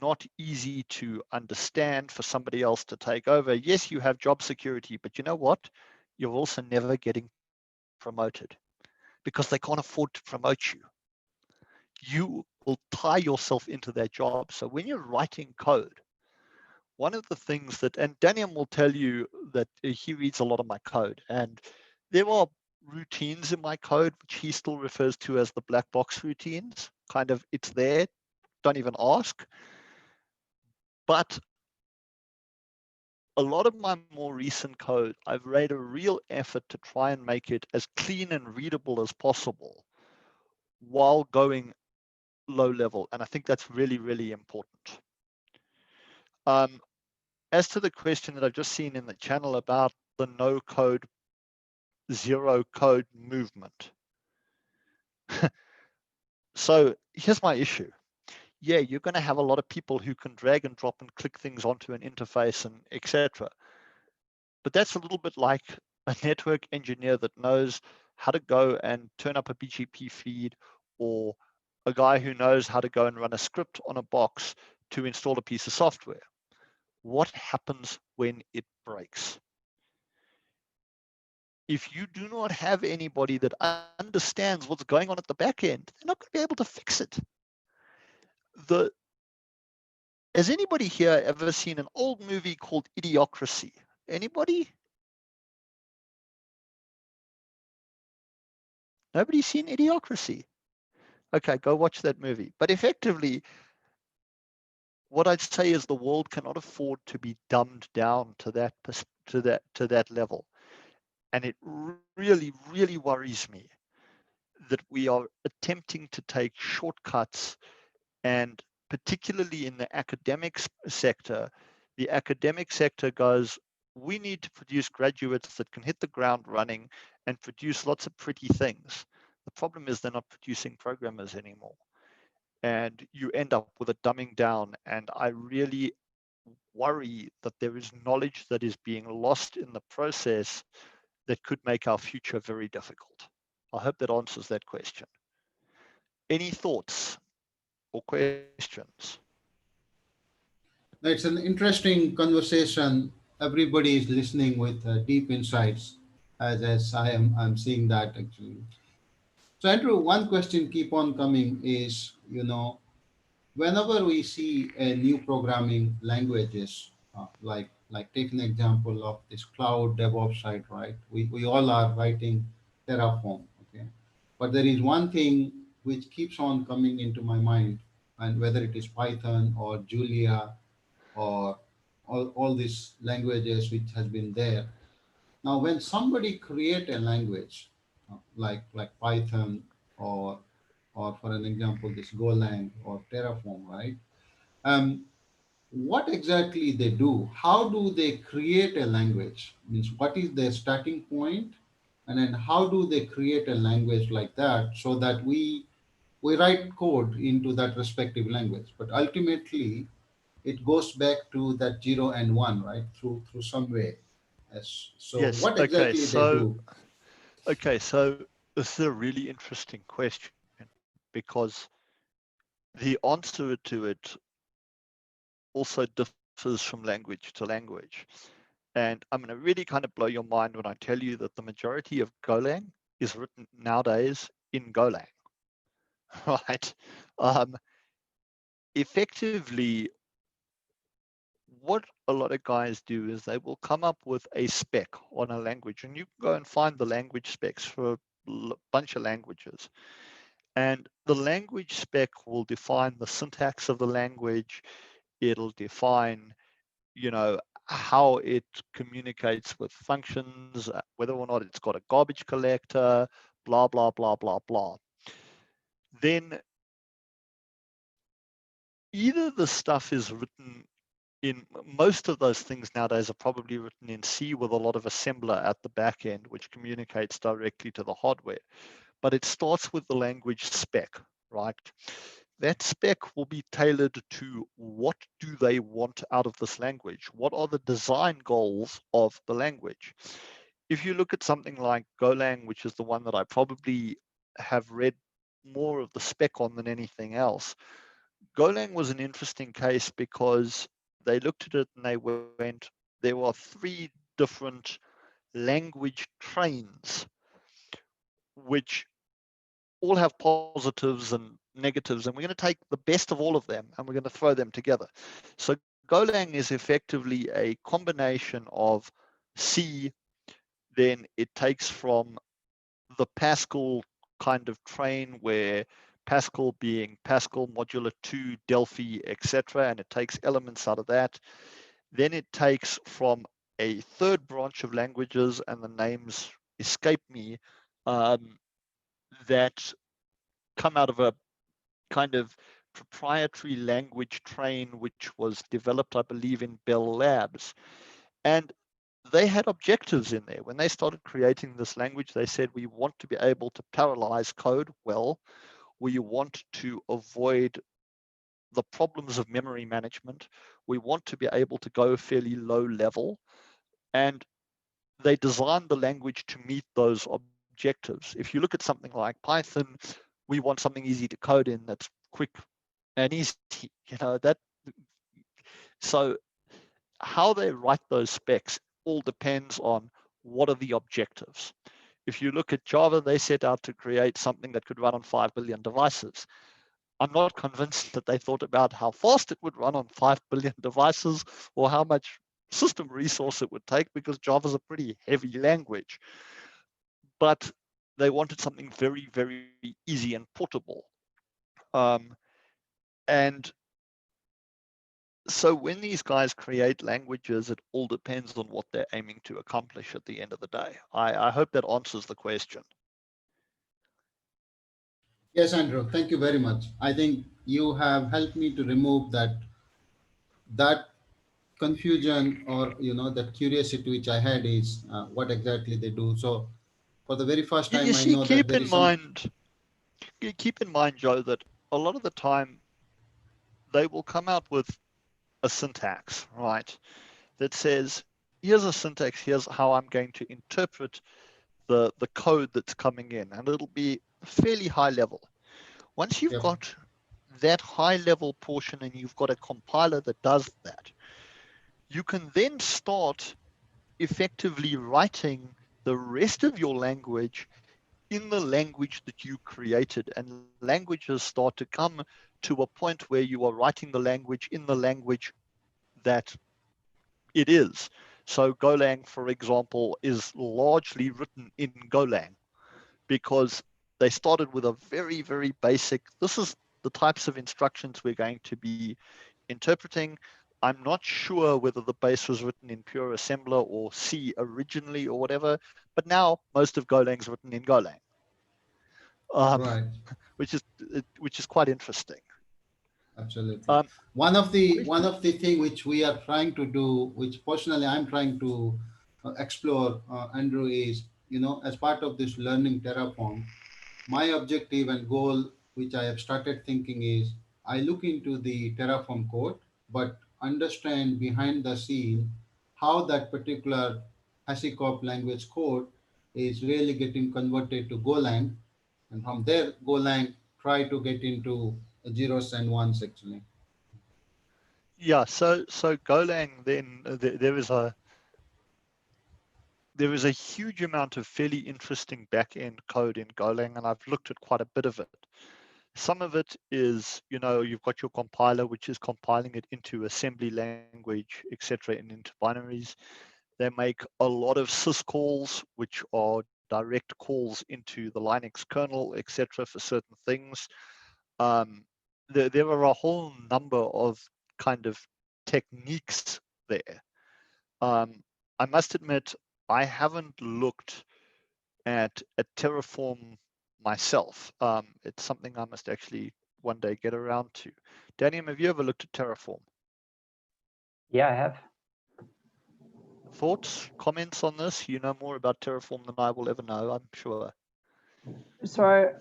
not easy to understand for somebody else to take over. Yes, you have job security, but you know what? You're also never getting promoted because they can't afford to promote you. You will tie yourself into their job. So when you're writing code, one of the things that, and Daniel will tell you that he reads a lot of my code, and there are routines in my code, which he still refers to as the black box routines. Kind of, it's there, don't even ask. But a lot of my more recent code, I've made a real effort to try and make it as clean and readable as possible while going low level. And I think that's really, really important. As to the question that I've just seen in the channel about the no code, zero code movement. So here's my issue. Yeah, you're going to have a lot of people who can drag and drop and click things onto an interface and etc. But that's a little bit like a network engineer that knows how to go and turn up a BGP feed, or a guy who knows how to go and run a script on a box to install a piece of software. What happens when it breaks? If you do not have anybody that understands what's going on at the back end, they're not going to be able to fix it. Has anybody here ever seen an old movie called Idiocracy? Anybody? Nobody's seen Idiocracy? Okay, go watch that movie. But effectively, what I'd say is the world cannot afford to be dumbed down to that level. And it really, really worries me that we are attempting to take shortcuts, and particularly in the academic sector, the academic sector goes, we need to produce graduates that can hit the ground running and produce lots of pretty things. The problem is they're not producing programmers anymore. And you end up with a dumbing down. And I really worry that there is knowledge that is being lost in the process that could make our future very difficult. I hope that answers that question. Any thoughts or questions? It's an interesting conversation. Everybody is listening with deep insights, as I'm seeing that actually. So Andrew, one question keep on coming is, whenever we see a new programming languages, like take an example of this Cloud DevOps side, right? We all are writing Terraform, okay? But there is one thing which keeps on coming into my mind, and whether it is Python or Julia or all these languages which has been there. Now, when somebody create a language like Python or for an example, this Golang or Terraform, right? What exactly they do? How do they create a language? Means what is their starting point, and then how do they create a language like that so that we write code into that respective language? But ultimately, it goes back to that 0 and 1, right? Through some way. Yes. So Yes. what Okay. exactly they So do? this is a really interesting question, because the answer to it also differs from language to language. And I'm going to really kind of blow your mind when I tell you that the majority of Golang is written nowadays in Golang, right? Effectively, what a lot of guys do is they will come up with a spec on a language, and you can go and find the language specs for a bunch of languages. And the language spec will define the syntax of the language. It'll define, how it communicates with functions, whether or not it's got a garbage collector, blah, blah, blah, blah, blah. Then either the stuff is written in, most of those things nowadays are probably written in C with a lot of assembler at the back end, which communicates directly to the hardware. But it starts with the language spec, right? That spec will be tailored to what do they want out of this language? What are the design goals of the language? If you look at something like Golang, which is the one that I probably have read more of the spec on than anything else, Golang was an interesting case because they looked at it and they went, there are 3 different language trains which all have positives and negatives, and we're going to take the best of all of them and we're going to throw them together. So Golang is effectively a combination of C, then it takes from the Pascal kind of train, where Pascal being Pascal modular 2, Delphi, etc., and it takes elements out of that. Then it takes from a 3rd branch of languages, and the names escape me, that come out of a kind of proprietary language train, which was developed, I believe, in Bell Labs. And they had objectives in there. When they started creating this language, they said, we want to be able to parallelize code well. We want to avoid the problems of memory management. We want to be able to go fairly low level. And they designed the language to meet those objectives. If you look at something like Python, we want something easy to code in that's quick and easy, that. So how they write those specs all depends on what are the objectives. If you look at Java, they set out to create something that could run on 5 billion devices. I'm not convinced that they thought about how fast it would run on 5 billion devices or how much system resource it would take, because Java is a pretty heavy language. But they wanted something very, very easy and portable. And so when these guys create languages, it all depends on what they're aiming to accomplish at the end of the day. I hope that answers the question. Yes, Andrew, thank you very much. I think you have helped me to remove that confusion, or that curiosity which I had is what exactly they do. So for the very first You time, I see, know that there is some. keep in mind, Joe, that a lot of the time they will come out with a syntax, right, that says, here's a syntax, here's how I'm going to interpret the code that's coming in, and it'll be fairly high level. Once you've got that high level portion and you've got a compiler that does that, you can then start effectively writing the rest of your language in the language that you created, and languages start to come to a point where you are writing the language in the language that it is. So Golang, for example, is largely written in Golang because they started with a very, very basic, this is the types of instructions we're going to be interpreting. I'm not sure whether the base was written in pure assembler or C originally or whatever, but now most of Golang's written in Golang, Right. which is quite interesting. Absolutely. One of the thing which we are trying to do, which personally I'm trying to explore, Andrew, is as part of this learning Terraform, my objective and goal, which I have started thinking, is I look into the Terraform code, but understand behind the scene how that particular HashiCorp language code is really getting converted to Golang, and from there Golang try to get into zeros and ones actually. Yeah, so Golang, then there is a huge amount of fairly interesting back-end code in Golang, and I've looked at quite a bit of it. Some of it is, you've got your compiler, which is compiling it into assembly language, etc., and into binaries. They make a lot of syscalls, which are direct calls into the Linux kernel, etc., for certain things. There are a whole number of kind of techniques there. I must admit, I haven't looked at Terraform myself. It's something I must actually one day get around to. Daniel, have you ever looked at Terraform? Yeah, I have. Thoughts, comments on this? You know more about Terraform than I will ever know, I'm sure. So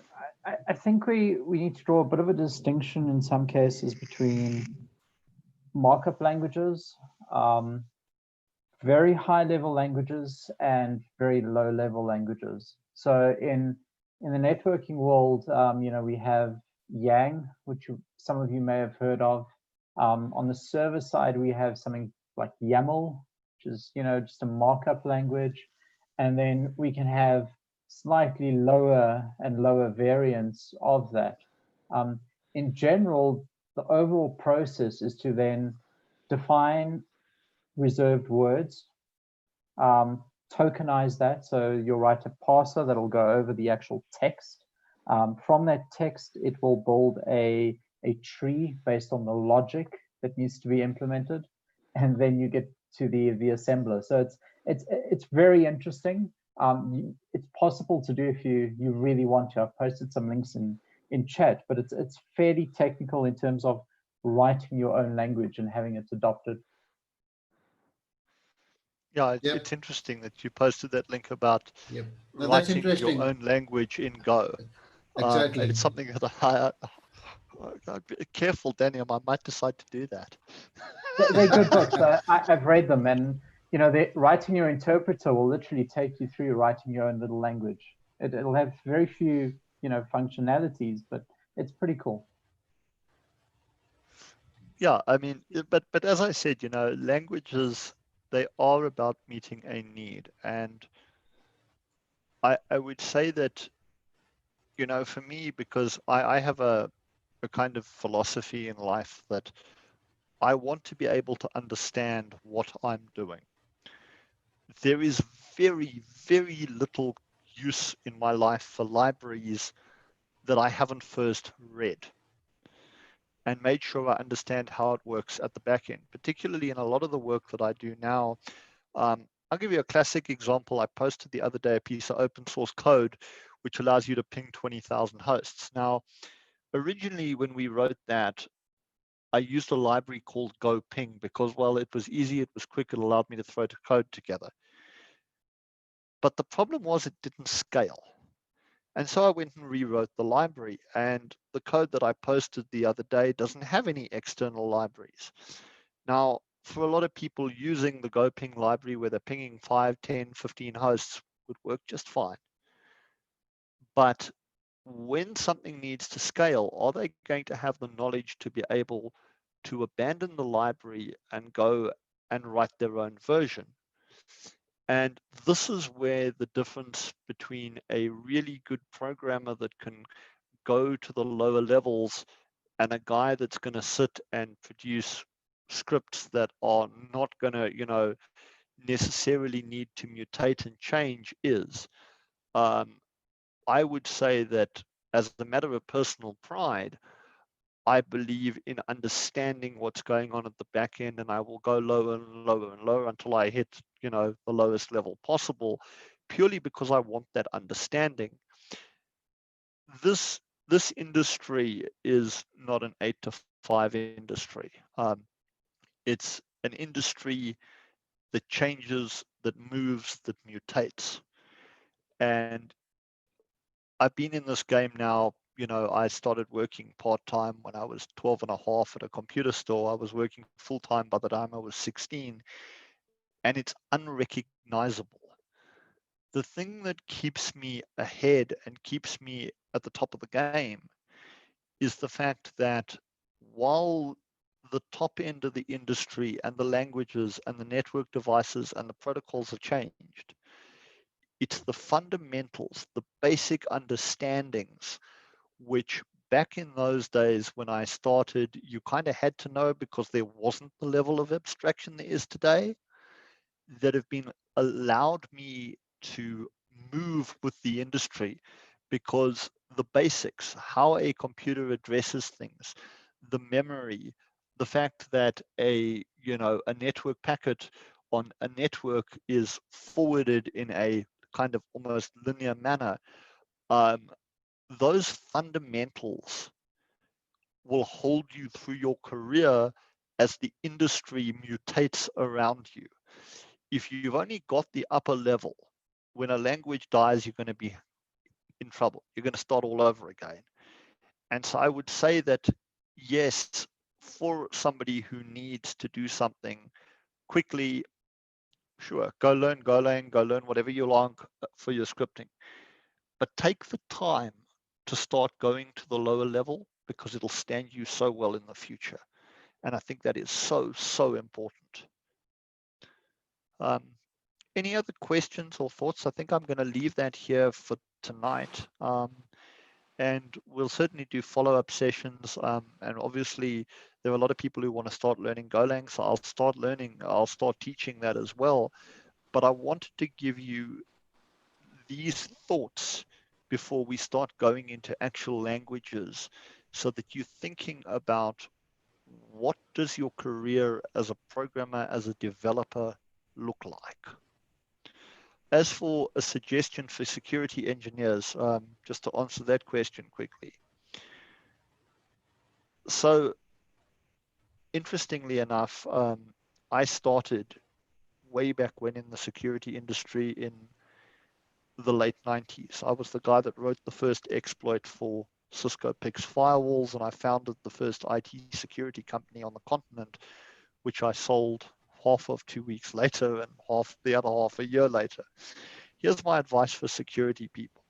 I think we need to draw a bit of a distinction in some cases between markup languages, very high level languages, and very low level languages. So in the networking world, we have Yang, which some of you may have heard of. On the server side, we have something like YAML, which is, just a markup language. And then we can have slightly lower and lower variants of that. In general, the overall process is to then define reserved words, tokenize that. So you'll write a parser that'll go over the actual text. From that text, it will build a tree based on the logic that needs to be implemented, and then you get to the assembler. So it's very interesting. It's possible to do if you really want to. I've posted some links in chat, but it's fairly technical in terms of writing your own language and having it adopted. Yeah, it's interesting that you posted that link about That's writing your own language in Go. Exactly. It's something that I'd be careful, Daniel. I might decide to do that. They're good books. I've read them, and writing your interpreter will literally take you through writing your own little language. It'll have very few, functionalities, but it's pretty cool. Yeah, I mean, but as I said, languages, they are about meeting a need, and I would say that, for me, because I have a kind of philosophy in life that I want to be able to understand what I'm doing. There is very, very little use in my life for libraries that I haven't first read and made sure I understand how it works at the back end, particularly in a lot of the work that I do now. I'll give you a classic example. I posted the other day a piece of open source code which allows you to ping 20,000 hosts. Now, originally when we wrote that, I used a library called GoPing because, well, it was easy, it was quick, it allowed me to throw the code together. But the problem was it didn't scale. And so I went and rewrote the library, and the code that I posted the other day doesn't have any external libraries. Now, for a lot of people, using the GoPing library where they're pinging 5, 10, 15 hosts would work just fine. But when something needs to scale, are they going to have the knowledge to be able to abandon the library and go and write their own version? And this is where the difference between a really good programmer that can go to the lower levels and a guy that's going to sit and produce scripts that are not going to, necessarily need to mutate and change is. I would say that as a matter of personal pride, I believe in understanding what's going on at the back end, and I will go lower and lower and lower until I hit, the lowest level possible, purely because I want that understanding. This industry is not an 8 to 5 industry. It's an industry that changes, that moves, that mutates. And I've been in this game now. I started working part-time when I was 12 and a half at a computer store. I was working full-time by the time I was 16, and it's unrecognizable. The thing that keeps me ahead and keeps me at the top of the game is the fact that while the top end of the industry and the languages and the network devices and the protocols have changed, it's the fundamentals, the basic understandings, which back in those days when I started, you kind of had to know because there wasn't the level of abstraction there is today, that have been allowed me to move with the industry, because the basics, how a computer addresses things, the memory, the fact that a network packet on a network is forwarded in a kind of almost linear manner, those fundamentals will hold you through your career as the industry mutates around you. If you've only got the upper level, when a language dies, you're going to be in trouble. You're going to start all over again. And so I would say that, yes, for somebody who needs to do something quickly, sure, go learn Golang, go learn whatever you like for your scripting. But take the time to start going to the lower level, because it'll stand you so well in the future. And I think that is so, so important. Any other questions or thoughts? I think I'm going to leave that here for tonight. And we'll certainly do follow-up sessions. And obviously, there are a lot of people who want to start learning Golang, so I'll start teaching that as well. But I wanted to give you these thoughts before we start going into actual languages, so that you're thinking about what does your career as a programmer, as a developer look like. As for a suggestion for security engineers, just to answer that question quickly. So interestingly enough, I started way back when in the security industry in the late 90s. I was the guy that wrote the first exploit for Cisco PIX firewalls, and I founded the first IT security company on the continent, which I sold half of 2 weeks later and the other half a year later. Here's my advice for security people.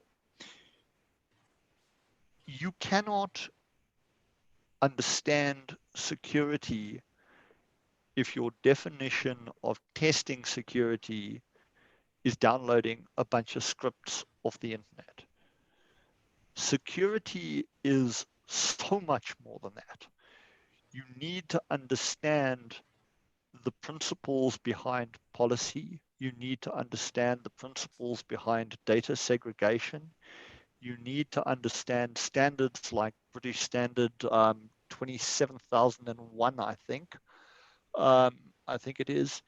You cannot understand security if your definition of testing security is downloading a bunch of scripts off the internet. Security is so much more than that. You need to understand the principles behind policy. You need to understand the principles behind data segregation. You need to understand standards like British Standard 27001, I think it is.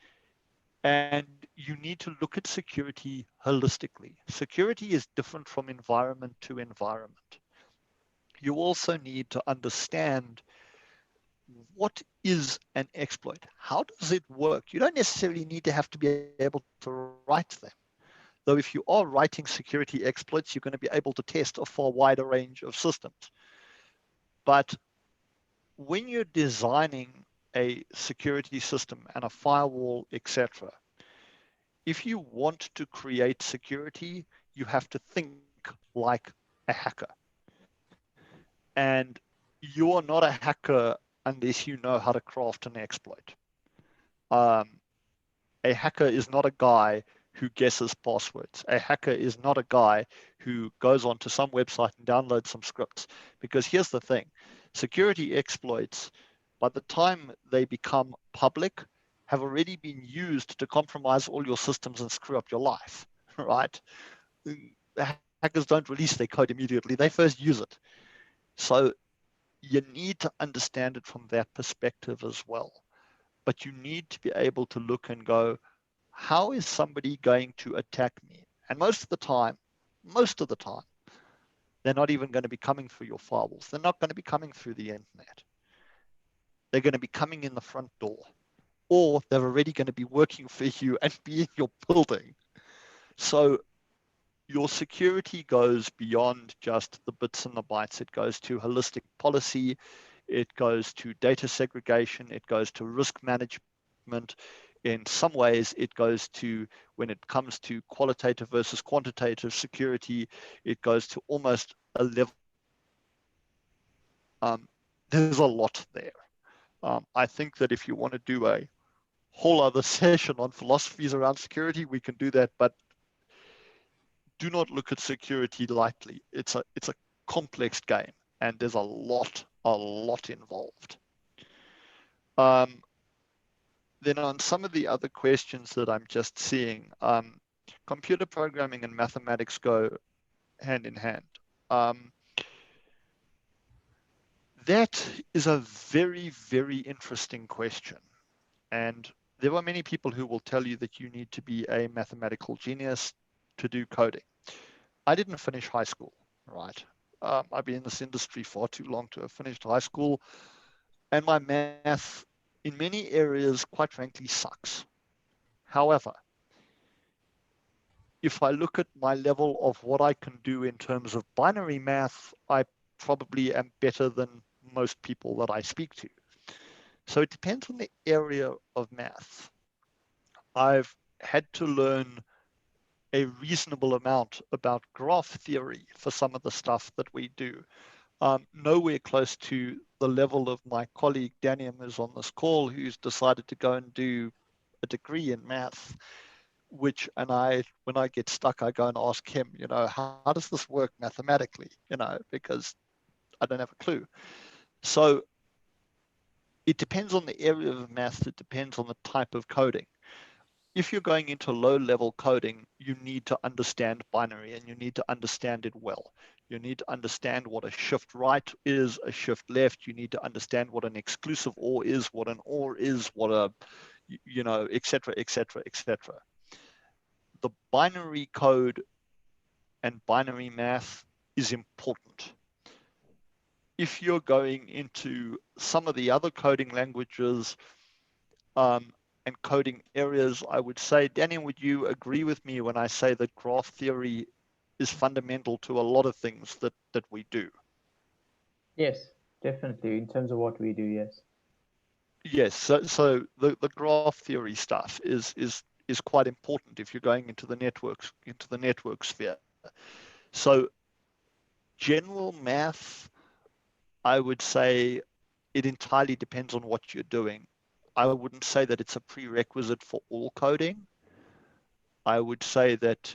And you need to look at security holistically. Security is different from environment to environment. You also need to understand what is an exploit? How does it work? You don't necessarily need to have to be able to write them. Though if you are writing security exploits, you're going to be able to test a far wider range of systems. But when you're designing a security system and a firewall, etc., if you want to create security, you have to think like a hacker. And you are not a hacker unless you know how to craft an exploit. A hacker is not a guy who guesses passwords. A hacker is not a guy who goes onto some website and downloads some scripts. Because here's the thing, security exploits, by the time they become public, have already been used to compromise all your systems and screw up your life, right? Hackers don't release their code immediately. They first use it. So you need to understand it from that perspective as well. But you need to be able to look and go, how is somebody going to attack me? And most of the time, they're not even going to be coming through your firewalls. They're not going to be coming through the internet. They're going to be coming in the front door, or they're already going to be working for you and be in your building. So your security goes beyond just the bits and the bytes. It goes to holistic policy. It goes to data segregation. It goes to risk management. In some ways, it goes to, when it comes to qualitative versus quantitative security, it goes to almost a level. There's a lot there. I think that if you want to do a whole other session on philosophies around security, we can do that, but do not look at security lightly. It's a complex game, and there's a lot involved. Then on some of the other questions that I'm just seeing, computer programming and mathematics go hand in hand. That is a very, very interesting question. And there are many people who will tell you that you need to be a mathematical genius to do coding. I didn't finish high school, right? I've been in this industry far too long to have finished high school. And my math, in many areas, quite frankly, sucks. However, if I look at my level of what I can do in terms of binary math, I probably am better than most people that I speak to. So it depends on the area of math. I've had to learn a reasonable amount about graph theory for some of the stuff that we do. nowhere close to the level of my colleague Daniel, who's on this call, who's decided to go and do a degree in math, when I get stuck, I go and ask him, how does this work mathematically, because I don't have a clue. So it depends on the area of math, it depends on the type of coding. If you're going into low-level coding, you need to understand binary and you need to understand it well. You need to understand what a shift right is, a shift left. You need to understand what an exclusive OR is, what an OR is, what a, et cetera, et cetera, et cetera. The binary code and binary math is important. If you're going into some of the other coding languages, and coding areas, I would say, Daniel, would you agree with me when I say that graph theory is fundamental to a lot of things that we do? Yes, definitely. In terms of what we do, yes. Yes, so the graph theory stuff is quite important if you're going into the network sphere. So general math, I would say it entirely depends on what you're doing. I wouldn't say that it's a prerequisite for all coding. I would say that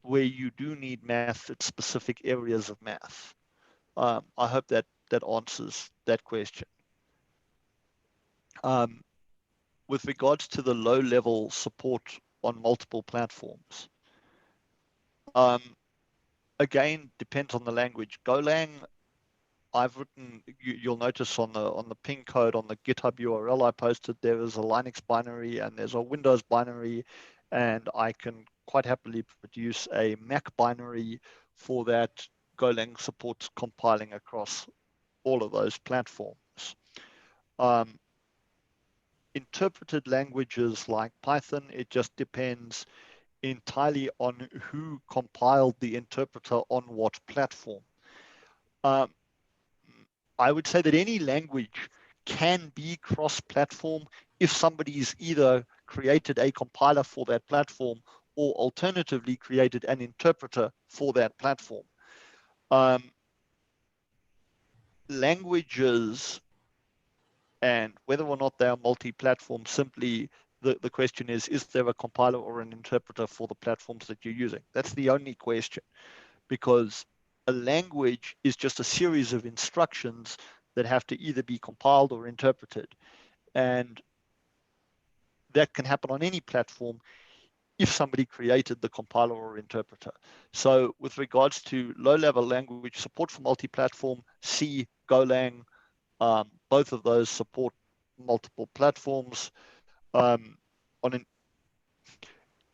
where you do need math, it's specific areas of math. I hope that answers that question. With regards to the low-level support on multiple platforms, again, depends on the language. Golang, I've written, you'll notice on the ping code on the GitHub URL I posted, there is a Linux binary and there's a Windows binary, and I can quite happily produce a Mac binary for that. Golang supports compiling across all of those platforms. Interpreted languages like Python, it just depends entirely on who compiled the interpreter on what platform. I would say that any language can be cross-platform if somebody's either created a compiler for that platform or alternatively created an interpreter for that platform. Languages and whether or not they are multi-platform, simply the question is there a compiler or an interpreter for the platforms that you're using? That's the only question, because a language is just a series of instructions that have to either be compiled or interpreted. And that can happen on any platform if somebody created the compiler or interpreter. So with regards to low-level language support for multi-platform, C, Golang, both of those support multiple platforms.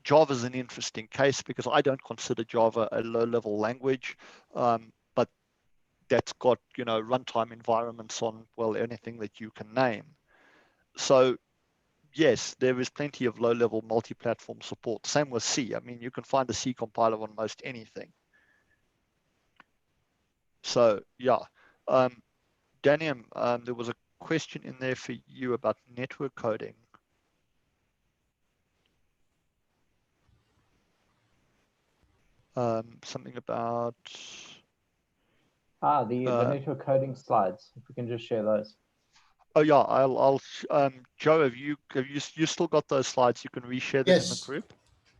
Java is an interesting case because I don't consider Java a low-level language, but that's got runtime environments on, well, anything that you can name. So yes, there is plenty of low-level multi-platform support. Same with C. I mean, you can find a C compiler on most anything. So yeah, Daniel, there was a question in there for you about network coding. Something about the network coding slides. If we can just share those. Oh yeah, I'll Joe, have you still got those slides? You can reshare them in the group.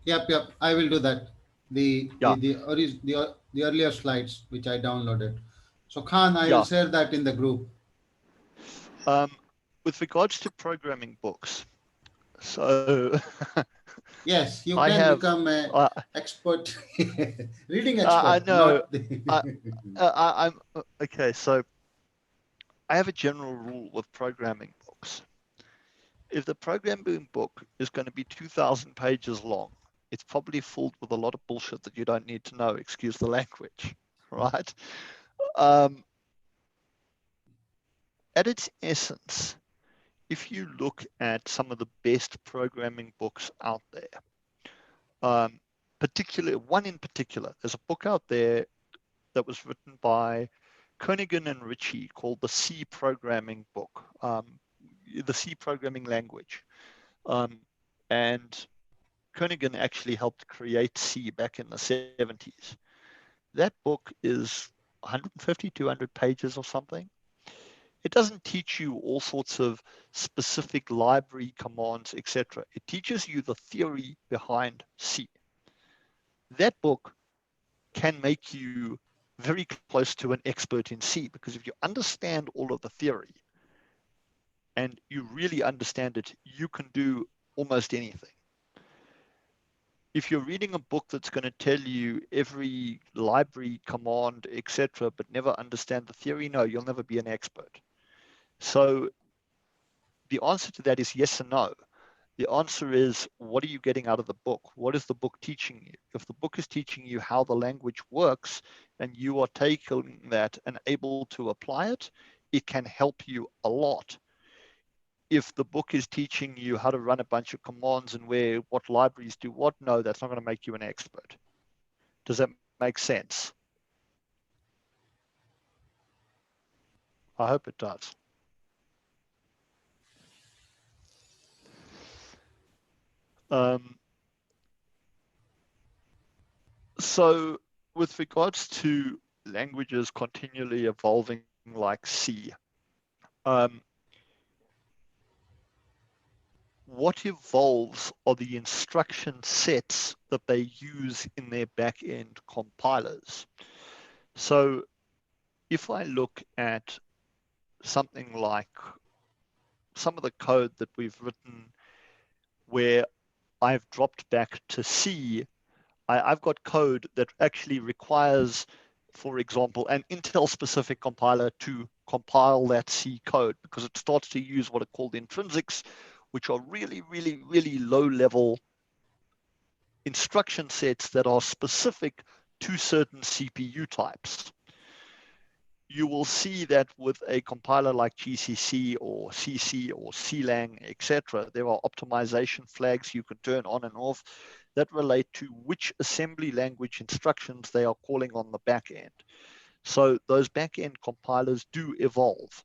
Yep. I will do that. The earlier slides which I downloaded. So Khan, I will share that in the group. With regards to programming books, so yes, you can become an expert reading expert. I know. I'm okay. So I have a general rule with programming books. If the programming book is going to be 2,000 pages long, it's probably filled with a lot of bullshit that you don't need to know. Excuse the language, right? At its essence, if you look at some of the best programming books out there, one in particular, there's a book out there that was written by Kernighan and Ritchie called the C Programming Book, the C Programming Language. And Kernighan actually helped create C back in the 70s. That book is 150, 200 pages or something. It doesn't teach you all sorts of specific library commands, etc. It teaches you the theory behind C. That book can make you very close to an expert in C, because if you understand all of the theory and you really understand it, you can do almost anything. If you're reading a book that's going to tell you every library command, etc., but never understand the theory, no, you'll never be an expert. So the answer to that is yes and no. The answer is, what are you getting out of the book? What is the book teaching you? If the book is teaching you how the language works and you are taking that and able to apply it, it can help you a lot. If the book is teaching you how to run a bunch of commands and what libraries do what, no, that's not going to make you an expert. Does that make sense? I hope it does. So with regards to languages continually evolving like C, what evolves are the instruction sets that they use in their back-end compilers. So if I look at something like some of the code that we've written where I've dropped back to C, I've got code that actually requires, for example, an Intel-specific compiler to compile that C code, because it starts to use what are called intrinsics, which are really, really, really low-level instruction sets that are specific to certain CPU types. You will see that with a compiler like GCC or CC or CLang, etc., there are optimization flags you can turn on and off that relate to which assembly language instructions they are calling on the back end. So those back end compilers do evolve.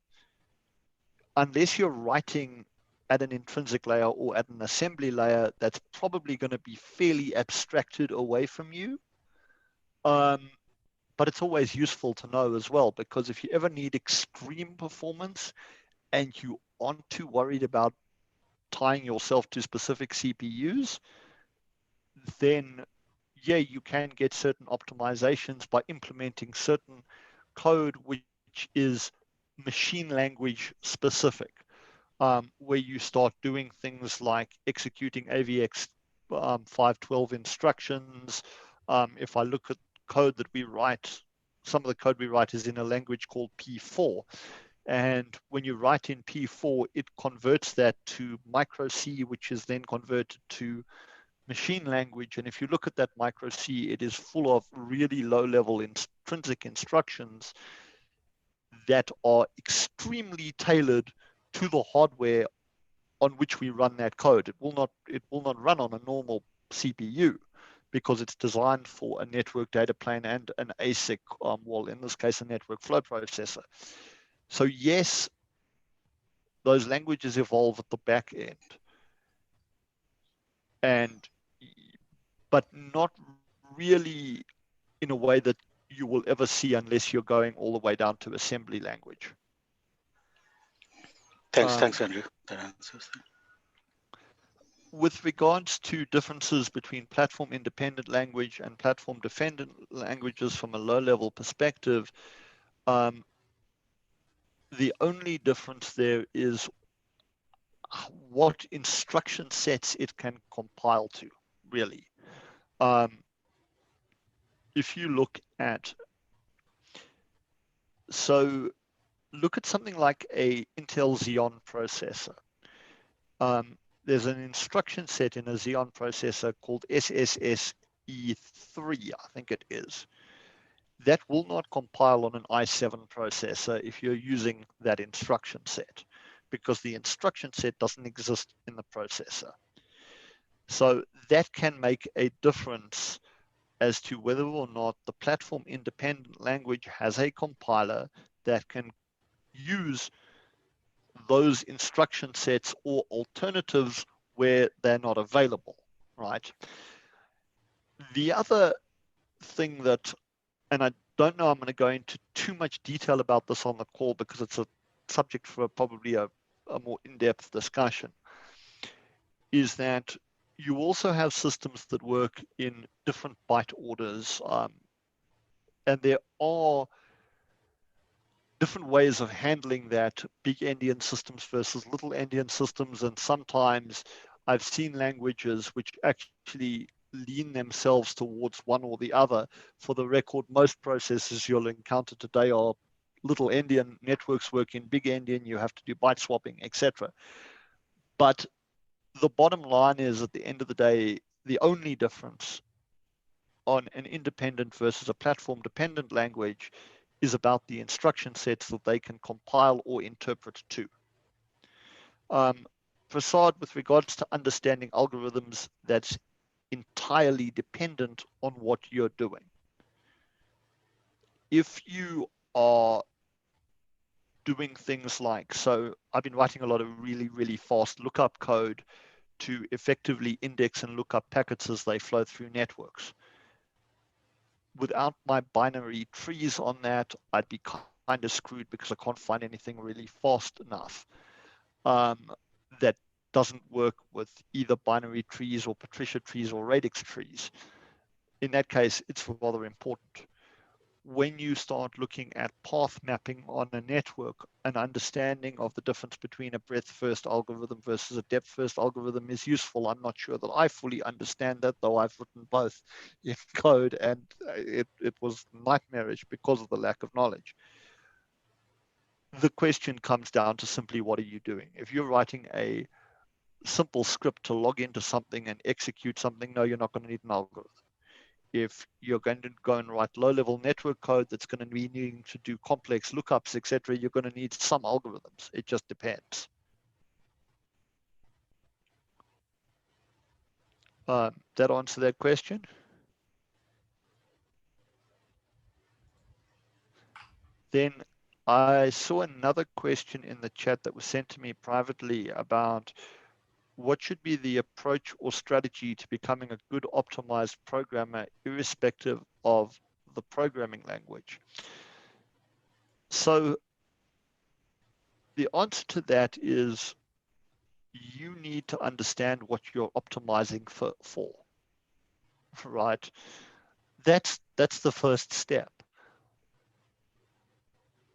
Unless you're writing at an intrinsic layer or at an assembly layer, that's probably going to be fairly abstracted away from you. But it's always useful to know as well, because if you ever need extreme performance and you aren't too worried about tying yourself to specific CPUs, then yeah, you can get certain optimizations by implementing certain code which is machine language specific, where you start doing things like executing AVX 512 instructions. If I look at code that we write, some of the code we write is in a language called P4. And when you write in P4, it converts that to micro C, which is then converted to machine language. And if you look at that micro C, it is full of really low-level intrinsic instructions that are extremely tailored to the hardware on which we run that code. It will not run on a normal CPU, because it's designed for a network data plane and an ASIC, well, in this case, a network flow processor. So yes, those languages evolve at the back end, but not really in a way that you will ever see unless you're going all the way down to assembly language. Thanks, Andrew. That answers that. With regards to differences between platform independent language and platform dependent languages from a low-level perspective, the only difference there is what instruction sets it can compile to, really. If you look at, so look at something like a Intel Xeon processor. There's an instruction set in a Xeon processor called SSSE3, I think it is. That will not compile on an i7 processor if you're using that instruction set, because the instruction set doesn't exist in the processor. So that can make a difference as to whether or not the platform independent language has a compiler that can use those instruction sets or alternatives where they're not available, right? The other thing that, and I don't know I'm going to go into too much detail about this on the call because it's a subject for probably a more in-depth discussion, is that you also have systems that work in different byte orders, and there are different ways of handling that, big endian systems versus little endian systems. And sometimes I've seen languages which actually lean themselves towards one or the other. For the record, most processes you'll encounter today are little endian. Networks work in big endian. You have to do byte swapping, etc. But the bottom line is, at the end of the day, the only difference on an independent versus a platform dependent language is about the instruction sets that they can compile or interpret to. Prasad, with regards to understanding algorithms, that's entirely dependent on what you're doing. If you are doing things like, so I've been writing a lot of really, really fast lookup code to effectively index and look up packets as they flow through networks. Without my binary trees on that, I'd be kind of screwed because I can't find anything really fast enough that doesn't work with either binary trees or Patricia trees or radix trees. In that case, it's rather important. When you start looking at path mapping on a network, an understanding of the difference between a breadth-first algorithm versus a depth-first algorithm is useful. I'm not sure that I fully understand that, though I've written both in code, and it was nightmarish because of the lack of knowledge. The question comes down to simply, what are you doing? If you're writing a simple script to log into something and execute something, no, you're not going to need an algorithm. If you're going to go and write low-level network code that's going to be needing to do complex lookups, etc., you're going to need some algorithms. It just depends. That answer that question? Then I saw another question in the chat that was sent to me privately about what should be the approach or strategy to becoming a good optimized programmer, irrespective of the programming language. So the answer to that is, you need to understand what you're optimizing for, right? That's the first step.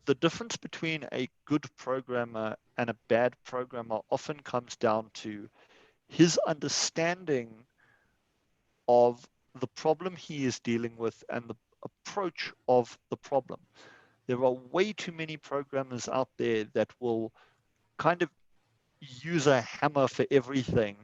The difference between a good programmer and a bad programmer often comes down to his understanding of the problem he is dealing with and the approach of the problem. There are way too many programmers out there that will kind of use a hammer for everything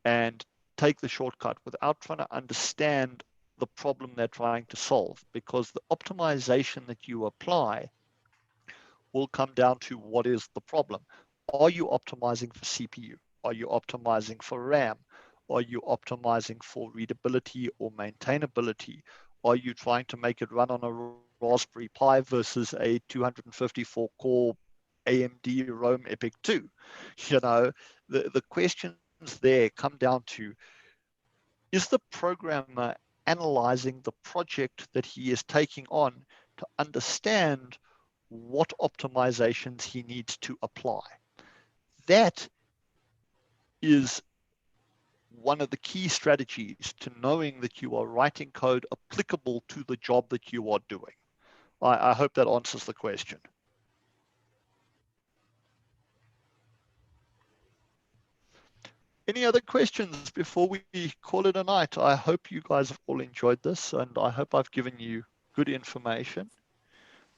and take the shortcut without trying to understand the problem they're trying to solve, because the optimization that you apply will come down to what is the problem. Are you optimizing for CPU? Are you optimizing for RAM? Are you optimizing for readability or maintainability? Are you trying to make it run on a Raspberry Pi versus a 254 core AMD Rome Epic 2? You know, the questions there come down to, is the programmer analyzing the project that he is taking on to understand what optimizations he needs to apply? That is one of the key strategies to knowing that you are writing code applicable to the job that you are doing. I hope that answers the question. Any other questions before we call it a night? I hope you guys have all enjoyed this, and I hope I've given you good information.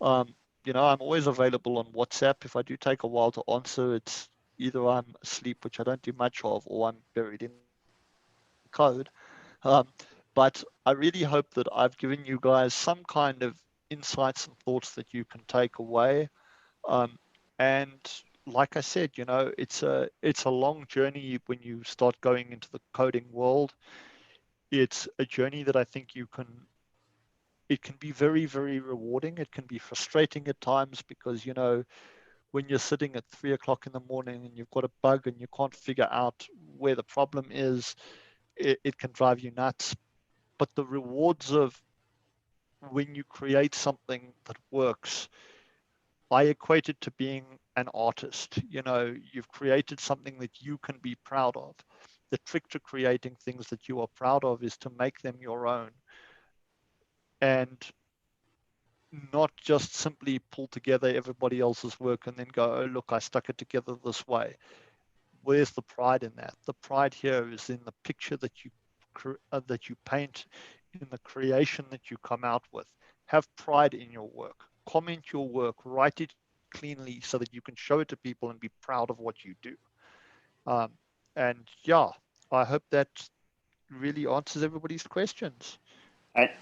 You know, I'm always available on WhatsApp. If I do take a while to answer, it's either I'm asleep, which I don't do much of, or I'm buried in code. But I really hope that I've given you guys some kind of insights and thoughts that you can take away. And like I said, you know, it's a long journey when you start going into the coding world. It's a journey that I think it can be very, very rewarding. It can be frustrating at times because, you know, when you're sitting at 3 o'clock in the morning and you've got a bug and you can't figure out where the problem is, it can drive you nuts. But the rewards of when you create something that works, I equate it to being an artist. You know, you've created something that you can be proud of. The trick to creating things that you are proud of is to make them your own and not just simply pull together everybody else's work and then go, oh, look, I stuck it together this way. Where's the pride in that? The pride here is in the picture that you paint, in the creation that you come out with. Have pride in your work. Comment your work. Write it cleanly so that you can show it to people and be proud of what you do. And yeah, I hope that really answers everybody's questions.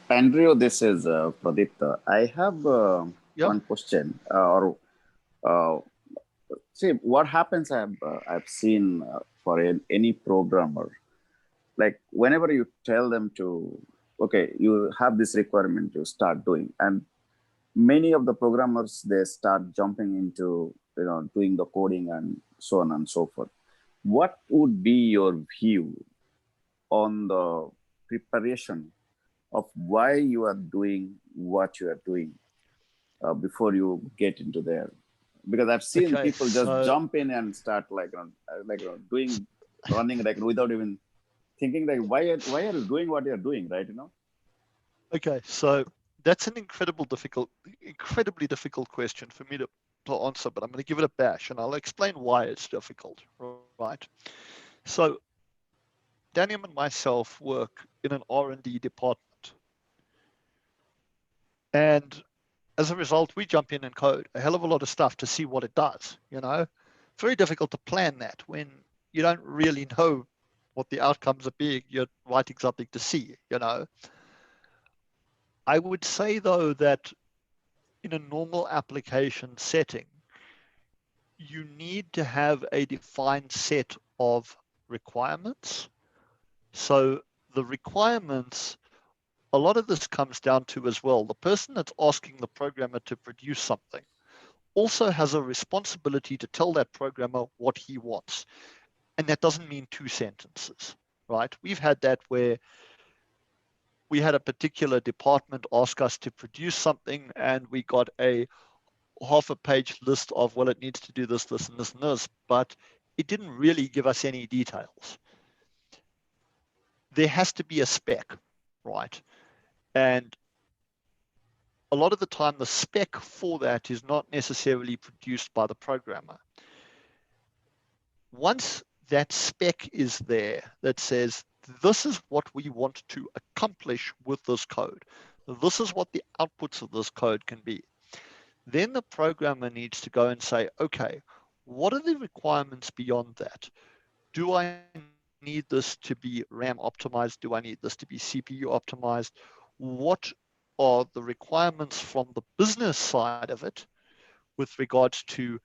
Andrew, this is Pradeep. I have one question. See, what happens? I've seen for any programmer, like whenever you tell them to, okay, you have this requirement to start doing, and many of the programmers, they start jumping into, you know, doing the coding and so on and so forth. What would be your view on the preparation of why you are doing what you are doing before you get into there? Because I've seen people just jump in and start doing, running like without even thinking like, why are you doing what you're doing, right? You know? Okay, so that's an incredibly difficult question for me to answer, but I'm going to give it a bash and I'll explain why it's difficult, right? So Daniel and myself work in an R&D department. And as a result, we jump in and code a hell of a lot of stuff to see what it does, you know? It's very difficult to plan that when you don't really know what the outcomes are being. You're writing something to see, you know? I would say, though, that in a normal application setting, you need to have a defined set of requirements. So the requirements, a lot of this comes down to as well, the person that's asking the programmer to produce something also has a responsibility to tell that programmer what he wants. And that doesn't mean 2 sentences, right? We've had that where we had a particular department ask us to produce something and we got a half a page list of, well, it needs to do this, this, and this, and this, but it didn't really give us any details. There has to be a spec, right? And a lot of the time, the spec for that is not necessarily produced by the programmer. Once that spec is there that says, this is what we want to accomplish with this code, this is what the outputs of this code can be, then the programmer needs to go and say, okay, what are the requirements beyond that? Do I need this to be RAM optimized? Do I need this to be CPU optimized? What are the requirements from the business side of it with regards to,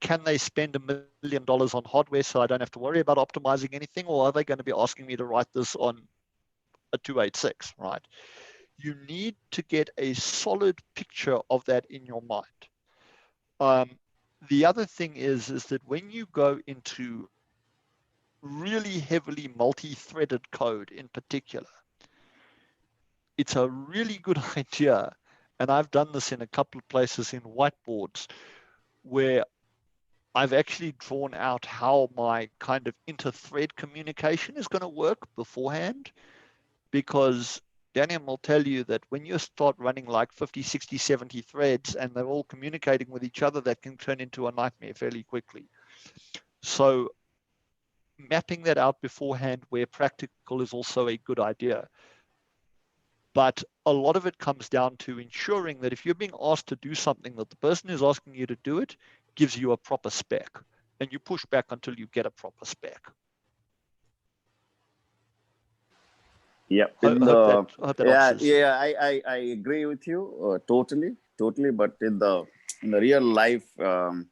can they spend $1 million on hardware so I don't have to worry about optimizing anything? Or are they going to be asking me to write this on a 286, right? You need to get a solid picture of that in your mind. The other thing is that when you go into really heavily multi-threaded code in particular, it's a really good idea, and I've done this in a couple of places in whiteboards, where I've actually drawn out how my kind of inter-thread communication is going to work beforehand, because Daniel will tell you that when you start running like 50, 60, 70 threads and they're all communicating with each other, that can turn into a nightmare fairly quickly. So mapping that out beforehand where practical is also a good idea. But a lot of it comes down to ensuring that if you're being asked to do something, that the person who's asking you to do it gives you a proper spec, and you push back until you get a proper spec. Yeah, I agree with you totally. But in the real life, I'm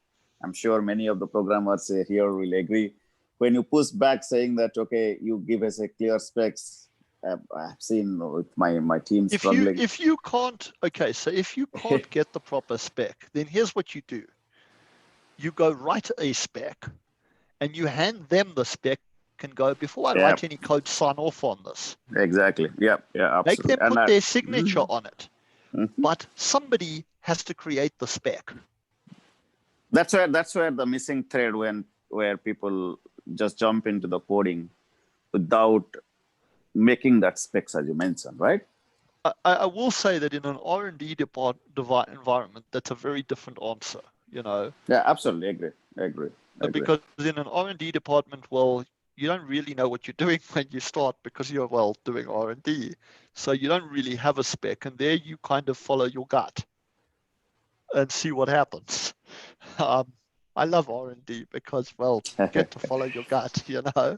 sure many of the programmers here will agree. When you push back saying that, okay, you give us a clear specs, I've seen with my team struggling. If you can't get the proper spec, then here's what you do. You go write a spec and you hand them the spec and go, before I write any code, sign off on this. Exactly. Yeah, absolutely. Make them put their signature on it. but somebody has to create the spec. That's where the missing thread where people just jump into the coding without making that specs, as you mentioned, right? I will say that in an R&D environment, that's a very different answer, you know. Yeah, absolutely agree. Because in an R&D department, well, you don't really know what you're doing when you start because you're, well, doing R&D. So you don't really have a spec, and there you kind of follow your gut and see what happens. I love R&D because, well, you get to follow your gut, you know.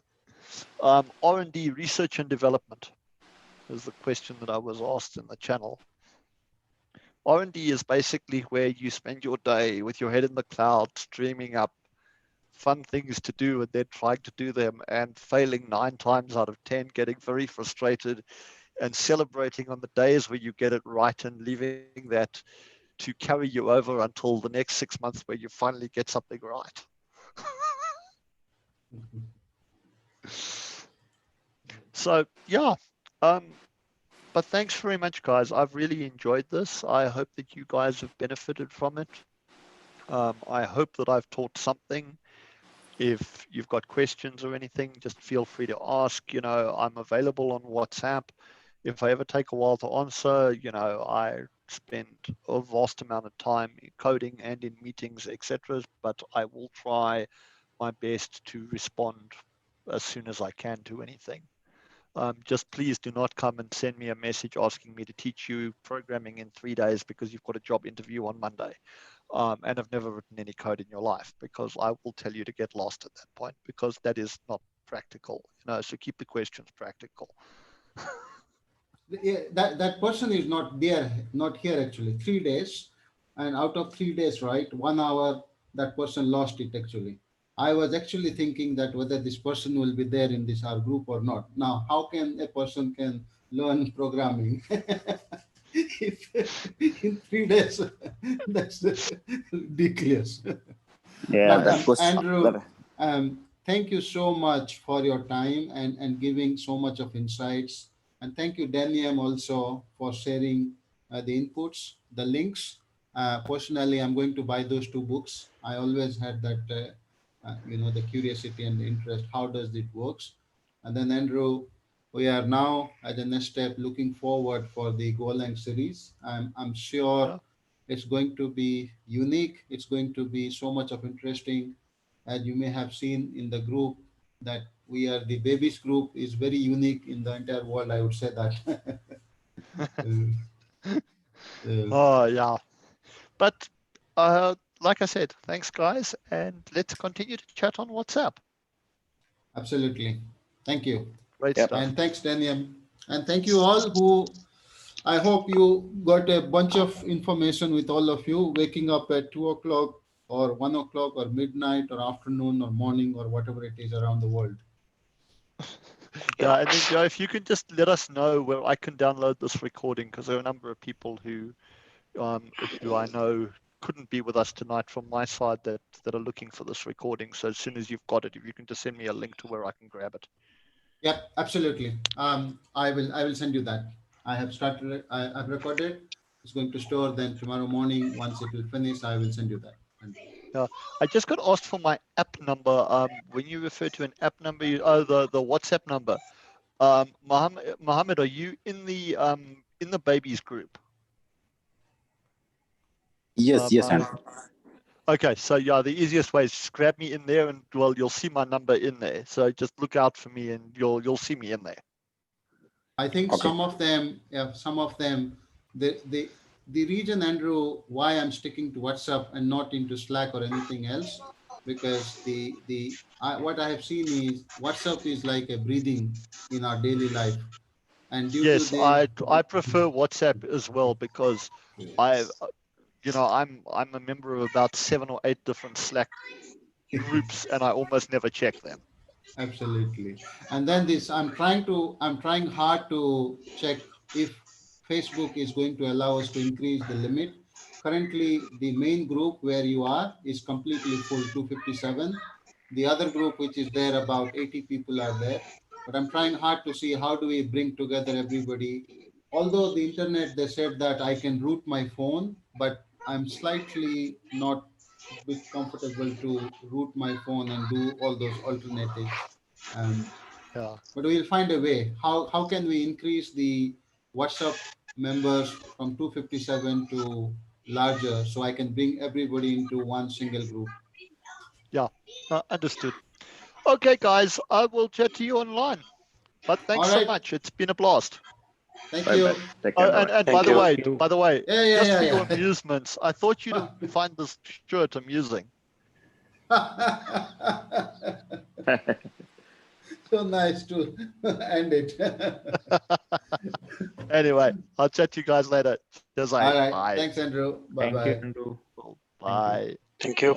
R&D, research and development, is the question that I was asked in the channel. R&D is basically where you spend your day with your head in the clouds, dreaming up fun things to do and then trying to do them and failing 9 times out of 10, getting very frustrated and celebrating on the days where you get it right and leaving that to carry you over until the next 6 months where you finally get something right. So yeah, but thanks very much, guys. I've really enjoyed this. I hope that you guys have benefited from it. I hope that I've taught something. If you've got questions or anything, just feel free to ask. You know, I'm available on WhatsApp. If I ever take a while to answer, you know, I spend a vast amount of time in coding and in meetings, etc. But I will try my best to respond as soon as I can to anything. Just please do not come and send me a message asking me to teach you programming in 3 days because you've got a job interview on Monday. And have never written any code in your life, because I will tell you to get lost at that point, because that is not practical, you know. So keep the questions practical. Yeah, that person is not there, not here actually. 3 days, and out of 3 days, right, 1 hour that person lost it actually. I was actually thinking that whether this person will be there in this our group or not. Now, how can a person can learn programming if in 3 days? That's ridiculous. Yeah, But that was Andrew, thank you so much for your time and giving so much of insights. And thank you, Daniel, also for sharing the inputs, the links. Personally, I'm going to buy those 2 books. I always had that, you know, the curiosity and the interest. How does it works? And then Andrew, we are now at the next step looking forward for the Golang series. I'm sure it's going to be unique. It's going to be so much of interesting. As you may have seen in the group, that we are the babies group is very unique in the entire world. I would say that. Oh yeah, but like I said, thanks guys, and let's continue to chat on WhatsApp. Absolutely. Thank you. Great stuff. And thanks, Daniel. And thank you all who, I hope you got a bunch of information with all of you waking up at 2 o'clock or 1 o'clock or midnight or afternoon or morning or whatever it is around the world. Yeah, and then Joe, if you could just let us know where I can download this recording, because there are a number of people who I know couldn't be with us tonight from my side that are looking for this recording. So as soon as you've got it, if you can just send me a link to where I can grab it. Yep, absolutely. I will send you that. I have started. I've recorded. It's going to store. Then tomorrow morning, once it will finish, I will send you that. I just got asked for my app number. When you refer to an app number, the WhatsApp number. Mohammed, are you in the babies group? Yes, yes, Andrew. Okay, so yeah, the easiest way is just grab me in there, and well, you'll see my number in there. So just look out for me, and you'll see me in there. I think some of them, the reason, Andrew, why I'm sticking to WhatsApp and not into Slack or anything else, because what I have seen is WhatsApp is like a breathing in our daily life, and due to the I prefer WhatsApp as well, because I'm a member of about 7 or 8 different Slack groups, and I almost never check them. Absolutely. And then I'm trying hard to check if Facebook is going to allow us to increase the limit. Currently, the main group where you are is completely full, 257. The other group, which is there, about 80 people are there. But I'm trying hard to see how do we bring together everybody although the internet, they said that I can root my phone, but I'm slightly not bit comfortable to root my phone and do all those alternatives. Um, Yeah. but we'll find a way. How can we increase the WhatsApp members from 257 to larger so I can bring everybody into one single group? Yeah. Understood. Okay, guys, I will chat to you online. But thanks All so right. much. It's been a blast. Thank Bye you. bye. Take care. And Bye-bye. by Thank the you. way, Yeah, just for your yeah. amusements, I thought you'd find this shirt amusing. So nice to end it. Anyway, I'll chat to you guys later. All right. Bye. Thanks, Andrew. Bye Thank you, bye. Andrew. Bye. Thank you.